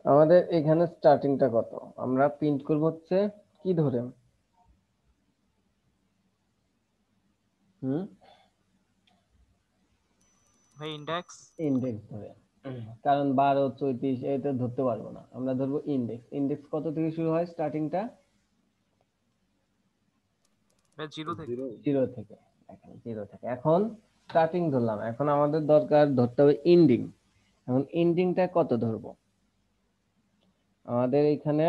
[SPEAKER 1] আমাদের এখানে স্টার্টিংটা কত, আমরা প্রিন্ট করব হচ্ছে কি ধরে,
[SPEAKER 2] ভাই ইন্ডেক্স।
[SPEAKER 1] ইন্ডেক্স ধরে, কারণ 12 34 এটা ধরতে পারবো না, আমরা ধরবো ইন্ডেক্স। ইন্ডেক্স কত থেকে শুরু হয় স্টার্টিংটা?
[SPEAKER 2] ভাই 0 থেকে।
[SPEAKER 1] 0 থেকে। এখন 0 থেকে, এখন স্টার্টিং ধরলাম, এখন আমাদের দরকার ধরতে হবে এন্ডিং। এখন এন্ডিংটা কত ধরবো? আমাদের এখানে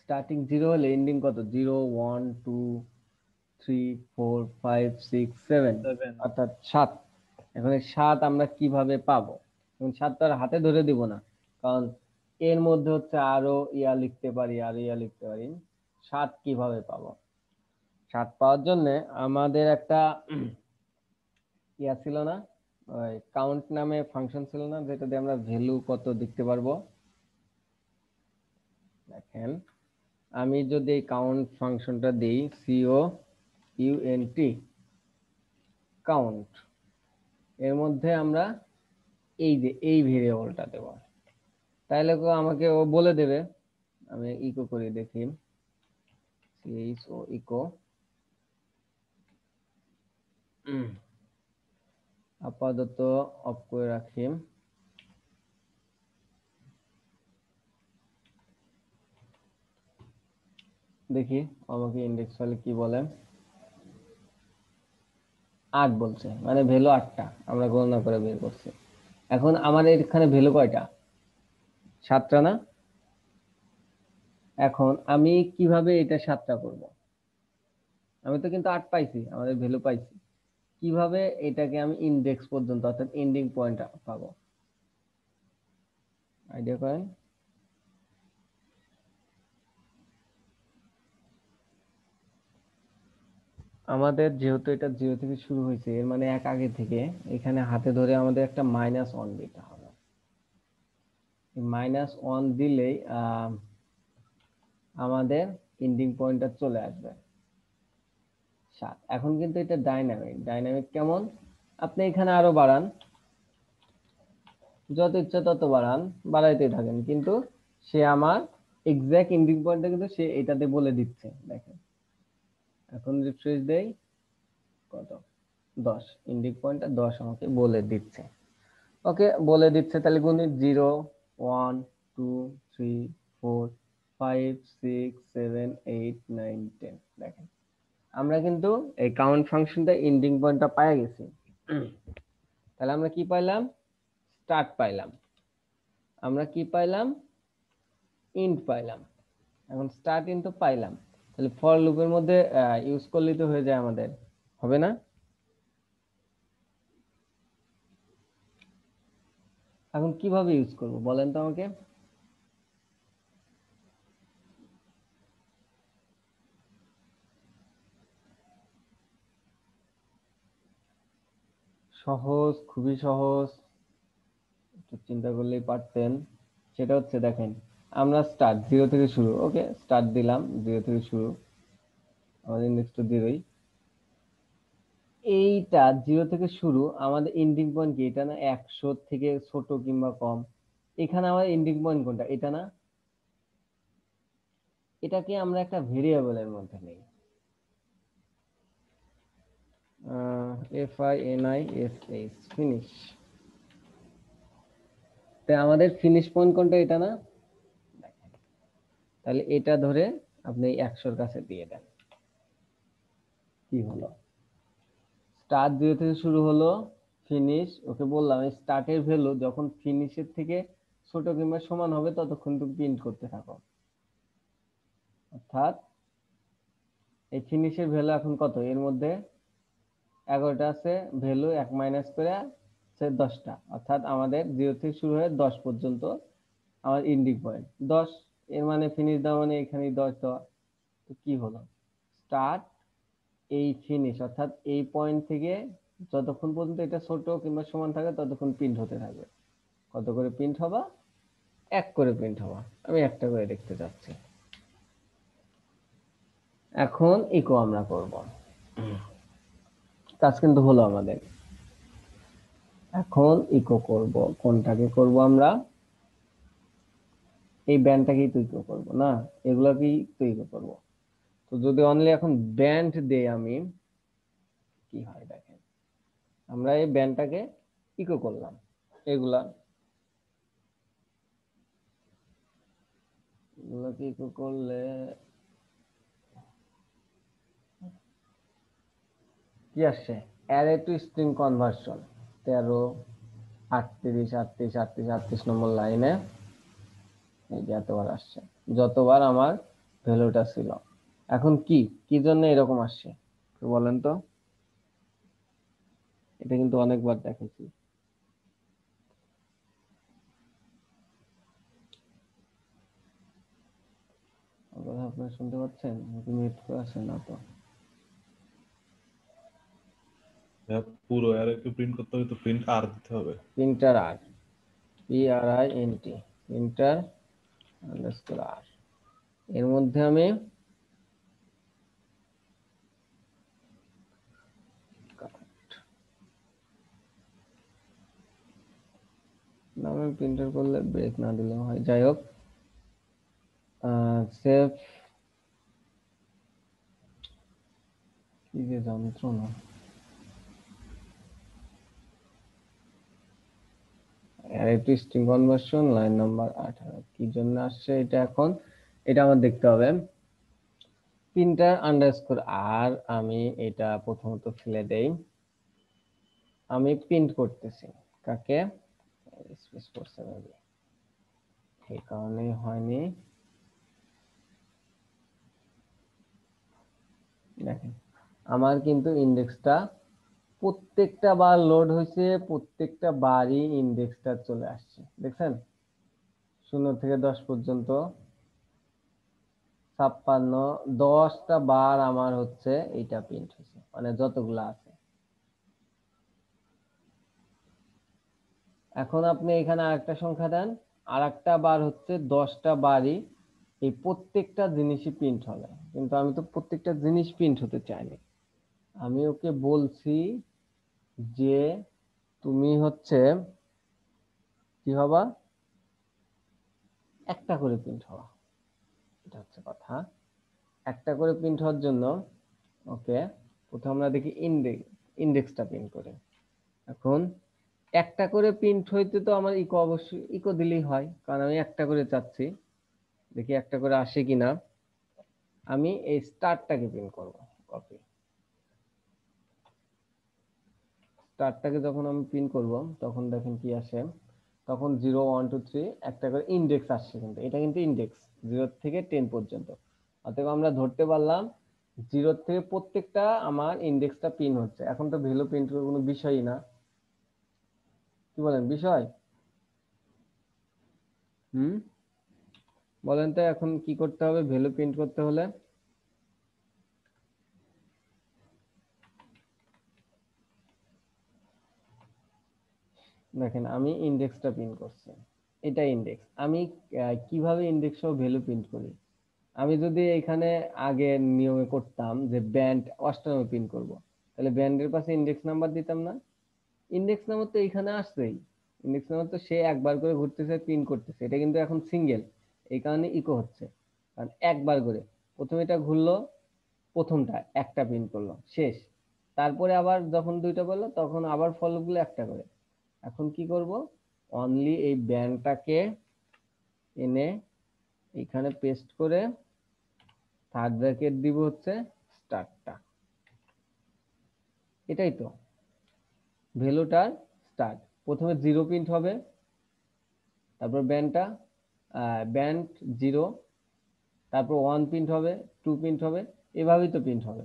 [SPEAKER 1] স্টার্টিং 0 হলে এন্ডিং কত? 0 1 2 3 4 5 6 7, অর্থাৎ 7। এখন এই 7 আমরা কিভাবে পাবো? এখন 7 তো আর হাতে ধরে দিব না, কারণ এর মধ্যে হচ্ছে আরো ইয়া লিখতে পারি, আরো ইয়া লিখতে পারি। 7 কিভাবে পাবো? 7 পাওয়ার জন্য আমাদের একটা ইয়া ছিল না, ওই কাউন্ট নামে ফাংশন ছিল না, যেটা দিয়ে আমরা ভ্যালু কত দেখতে পারবো। দেখেন, আমি যদি এই কাউন্ট ফাংশনটা দিই, COUNT কাউন্ট, এর মধ্যে আমরা এই যে এই ভেরিয়েবলটা দেব, তাহলে আমাকে ও বলে দেবে, আমি ইকো করে দেখি, CHO ইকো, আপাতত অফ করে রাখি। দেখি আমাকে ইন্ডেক্স ফাইলে কি বলে। 8 বলছে, মানে ভ্যালু 8টা আমরা গণনা করে বের করছি। এখন আমাদের এখানে ভ্যালু কয়টা? 7টা না? এখন আমি কিভাবে এটা 7টা করব? আমি তো কিন্তু 8 পাইছি, আমাদের ভ্যালু পাইছি, কিভাবে এটাকে আমি ইন্ডেক্স পর্যন্ত অর্থাৎ এন্ডিং পয়েন্ট পাবো? আইডিয়া করেন। আমাদের যেহেতু এটা 0 থেকে শুরু হয়েছে, এর মানে 1 আগে থেকে, এখানে হাতে ধরে আমাদের একটা -1 দিতে হবে। -1 দিলেই আমাদের এন্ডিং পয়েন্টটা চলে আসবে 7। এখন কিন্তু এটা ডাইনামিক কেমন? আপনি এখানে আরো বাড়ান, যত ইচ্ছা তত বাড়ান, বাড়াইতে থাকেন, কিন্তু সে আমার এক্সাক্ট এন্ডিং পয়েন্টটা কিন্তু সে এটাতে বলে দিচ্ছে। দেখেন, এখন রিফ্রেশ দেই, কত? 10, এন্ডিং পয়েন্টটা 10 আমাকে বলে দিচ্ছে। ওকে, বলে দিচ্ছে, তাহলে গণিত 0 1 2 3 4 5 6 7 8 9 10। দেখেন, আমরা কিন্তু এই কাউন্ট ফাংশনটা এন্ডিং পয়েন্টটা পাই গেছি। তাহলে আমরা কি পাইলাম? স্টার্ট পাইলাম। আমরা কি পাইলাম? ইন্ট পাইলাম। এখন স্টার্ট ইন্ট তো পাইলাম, তাহলে ফর লুপের মধ্যে ইউজ করলে তো হয়ে যায় আমাদের, হবে না? এখন কিভাবে ইউজ করব বলেন তো আমাকে। সহজ, খুবই সহজ, একটু চিন্তা করলেই পারতেন। সেটা হচ্ছে, দেখেন, আমরা স্টার্ট 0 থেকে শুরু, ওকে, স্টার্ট দিলাম 0 থেকে শুরু, আমাদের ইন্ডেক্স তো 0ই। এইটা 0 থেকে শুরু, আমাদের এন্ডিং পয়েন্ট কি এটা না? 100 থেকে ছোট কিংবা কম। এখানে আমাদের এন্ডিং পয়েন্ট কোনটা? এটা না? এটাকে আমরা একটা ভেরিয়েবলের মধ্যে নেই, FINISH, ফিনিশ। তাই আমাদের ফিনিশ পয়েন্ট কোনটা? এটা না? তাহলে এটা ধরে আপনি 100-র কাছে দিয়ে দেন, কি হলো? স্টার্ট 0 থেকে শুরু হলো, ফিনিশ, ওকে বললাম স্টার্টের ভ্যালু যখন ফিনিশের থেকে ছোট কিংবা সমান হবে ততক্ষণ তুমি প্রিন্ট করতে থাকো। অর্থাৎ এই ফিনিশের ভ্যালু এখন কত? এর মধ্যে 11টা আছে ভ্যালু, 1 মাইনাস করে আছে 10টা, অর্থাৎ আমাদের 0 থেকে শুরু হয়ে 10 পর্যন্ত আমার এন্ডিং পয়েন্ট 10। এর মানে ফিনিশ দেওয়া মানে এখানে 10 দেওয়া। তো কি হলো? স্টার্ট এই ফিনিশ, অর্থাৎ এই পয়েন্ট থেকে যতক্ষণ পর্যন্ত এটা ছোট কিংবা সমান থাকে ততক্ষণ প্রিন্ট হতে থাকবে। কত করে প্রিন্ট হবা? 1 করে প্রিন্ট হবা। আমি একটা করে দেখতে চাচ্ছি। এখন ইকো আমরা করব, কাজ কিন্তু হলো আমাদের। এখন ইকো করব, কোনটাকে করব আমরা? এই ব্যান্ডটাকেই তো ইকো করব না, এগুলাকেই তো ইকো করব। তো যদি অনলি এখন ব্যান্ড দেই আমি, কি হয় দেখেন, আমরা এই ব্যান্ডটাকে ইকো করলাম, এগুলাকে ইকো করলে কি আসছে? অ্যারে টু স্ট্রিং কনভার্সন 13, 38, 38, 38, 38 নম্বর লাইনে এই যে এতবার আসছে, যতবার আমার ভ্যালুটা ছিল। এখন কি জন্য এরকম আসছে একটু বলেন তো? এটা কিন্তু অনেকবার দেখেছি। আমার কথা আপনারা শুনতে পাচ্ছেন নাকি মিউট করে আছেন? না তো।
[SPEAKER 3] ভাইয়া পুরো অ্যারেকে প্রিন্ট করতে হবে তো প্রিন্ট আর দিতে হবে।
[SPEAKER 1] প্রিন্টার আর, PRINT, প্রিন্টার আন্ডারস্কোর আর, এর মধ্যে আমি নামে প্রিন্টার করলে ব্রেক না দিলেও হয়, যাই হোক। সেভ, কি যে যন্ত্রণা। Array string conversion line number 18, কি জন্য আসছে এটা? এখন এটা আমার দেখতে হবে। প্রিন্টার আন্ডারস্কোর আর, আমি এটা প্রথমত ফেলে দেই। আমি প্রিন্ট করতেছি কাকে? স্পেস করছে মেবি, এই কারণে হয়নি। দেখেন আমার কিন্তু ইন্ডেক্সটা প্রত্যেকটা বার লোড হয়েছে, প্রত্যেকটা বারই ইন্ডেক্সটা চলে আসছে, দেখছেন? 0 থেকে 10 পর্যন্ত 56, 10টা বার আমার হচ্ছে এইটা প্রিন্ট হয়েছে, মানে যতগুলো আছে। এখন আপনি এখানে আরেকটা সংখ্যা দেন, আরেকটা বার হচ্ছে 10টা বারই এই প্রত্যেকটা জিনিসই প্রিন্ট হবে, কিন্তু আমি তো প্রত্যেকটা জিনিস প্রিন্ট হতে চাইনি। আমি ওকে বলছি যে তুমি হচ্ছে কি হবা, একটা করে প্রিন্ট হওয়া, এটা হচ্ছে কথা। একটা করে প্রিন্ট হওয়ার জন্য ওকে প্রথমে আমরা দেখি ইন্ডেক্সটা প্রিন্ট করে। এখন একটা করে প্রিন্ট হইতে তো আমার ইকো অবশ্যই ইকো দিলেই হয়, কারণ আমি একটা করে চাচ্ছি। দেখি একটা করে আসে কিনা। আমি এই স্টারটাকে প্রিন্ট করব, কপি। স্টারটাকে যখন আমি প্রিন্ট করব তখন দেখেন কি আসে, তখন 0, 1, 2, 3 একটা করে ইন্ডেক্স আসছে, কিন্তু এটা কিন্তু ইন্ডেক্স 0 থেকে 10 পর্যন্ত। অতএব আমরা ধরতে পারলাম 0 থেকে প্রত্যেকটা আমার ইন্ডেক্সটা প্রিন্ট হচ্ছে। এখন তো ভ্যালু প্রিন্ট করার কোনো বিষয়ই না, কি বলেন? বিষয় বলেন তো এখন কি করতে হবে ভ্যালু প্রিন্ট করতে হলে? দেখেন আমি ইন্ডেক্সটা প্রিন্ট করছি, এটা ইন্ডেক্স। আমি কিভাবে ইন্ডেক্স সহ ভ্যালু প্রিন্ট করি? আমি যদি এখানে আগে নিয়মে করতাম যে ব্যান্ড অষ্টানব্বই প্রিন্ট করব, তাহলে ব্যান্ডের পাশে ইন্ডেক্স নাম্বার দিতাম না? ইন্ডেক্স নাম্বার তো এখানে আসছেই, ইন্ডেক্স নাম্বার তো সে একবার করে ঘুরতেছে প্রিন্ট করতেছে, এটা কিন্তু এখন সিঙ্গেল, এই কারণে ইকো হচ্ছে, কারণ একবার করে প্রথমে এটা ঘুরলো, প্রথমটা একটা প্রিন্ট করলো, শেষ। তারপরে আবার যখন দুইটা করলো তখন আবার ফলগুলো একটা করে। এখন কি করব, অনলি এই ব্যান্ডটাকে এনে এখানে পেস্ট করে থার্ড ব্র্যাকেট দিব হচ্ছে স্টারটা, এটাই তো ভ্যালুটার স্টার্ট। প্রথমে 0 প্রিন্ট হবে, তারপর ব্যান্ড 0, তারপর 1 প্রিন্ট হবে, 2 প্রিন্ট হবে, এভাবেই তো প্রিন্ট হবে।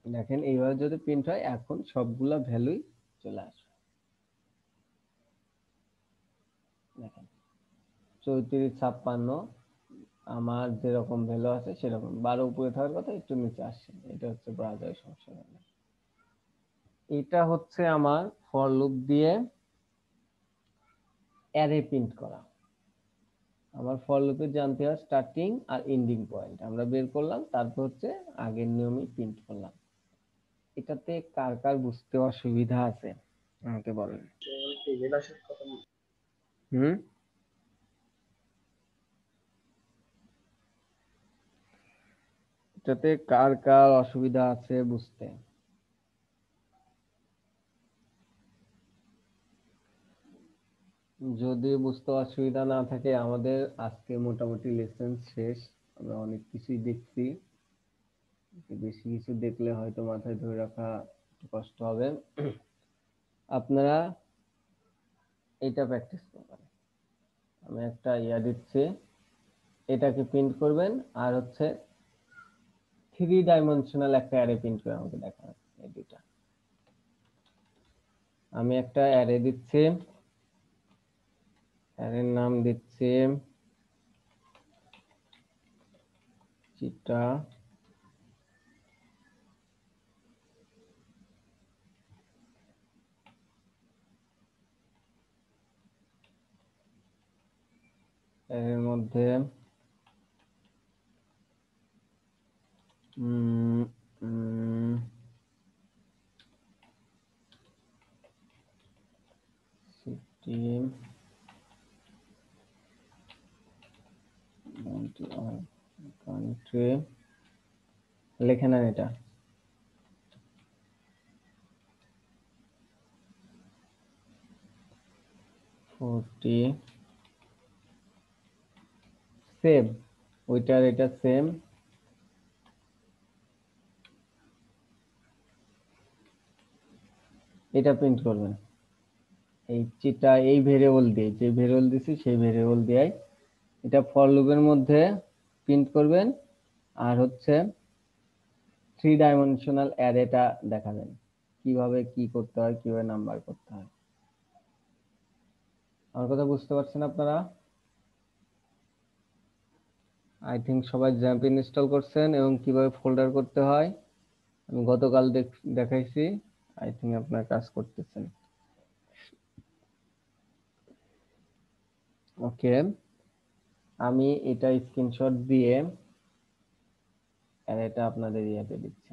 [SPEAKER 1] দেখেন এইভাবে যদি প্রিন্ট হয় এখন সবগুলা ভ্যালুই চলে আসবে। দেখেন 34, 56 আমার যেরকম ভ্যালু আছে সেরকম, 12 উপরে থাকার কথা একটু নিচে আসছে, এটা হচ্ছে ব্রাউজারের সমস্যা। এটা হচ্ছে আমার ফর লুপ দিয়ে অ্যারে প্রিন্ট করা। আমার ফর লুপে জানতে হয় স্টার্টিং আর এন্ডিং পয়েন্ট, আমরা বের করলাম, তারপর হচ্ছে আগের নিয়মে প্রিন্ট করলাম। এটাতে কার কার বুঝতে অসুবিধা আছে আমাকে বলেন। হুম, এটাতে কার কার অসুবিধা আছে বুঝতে? যদি বুঝতে অসুবিধা না থাকে, আমাদের আজকে মোটামুটি লেসন শেষ। আমরা অনেক কিছুই দেখছি, বেশি কিছু দেখলে হয়তো মাথায় ধরে রাখা একটু কষ্ট হবে। আপনারা এটা প্র্যাকটিস করবেন। আমি একটা দিচ্ছি, এটাকে প্রিন্ট করবেন, আর হচ্ছে 3 ডাইমেনশনাল একটা অ্যারে প্রিন্ট করে আমাকে দেখাবেন। এই দুইটা আমি একটা অ্যারে দিচ্ছি, অ্যারের নাম দিচ্ছি চিটা, এর মধ্যে উম, উম, সিটি কান্ট্রি লেখে নেন, এটা সেম, ওইটার এটা সেম। এটা প্রিন্ট করবেন এই চিটা, এই ভেরিয়েবল দিয়ে, যে ভেরিয়েবল দিছি সেই ভেরিয়েবল দিয়ে এটা ফর লুপের মধ্যে প্রিন্ট করবেন, আর হচ্ছে 3 ডাইমেনশনাল অ্যারেটা দেখাবেন কিভাবে কি করতে হয়, কিভাবে নাম্বার করতে হয়। আমার কথা বুঝতে পারছেন আপনারা? আই থিঙ্ক সবাই জ্যাম্প ইনস্টল করছেন এবং কিভাবে ফোল্ডার করতে হয় আমি গতকাল দেখাইছি। আই থিঙ্ক আপনার কাজ করতেছেন। ওকে, আমি এটা স্ক্রিনশট দিয়ে এটা আপনাদের ইয়াতে দিচ্ছি,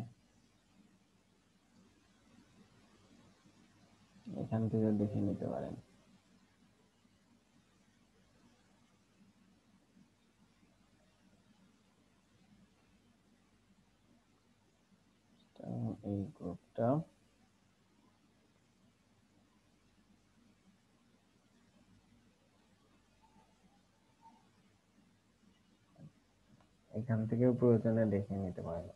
[SPEAKER 1] এখান থেকে দেখে নিতে পারেন। এই গ্রুপটা এখান থেকে প্রয়োজনে দেখে নিতে পারেন।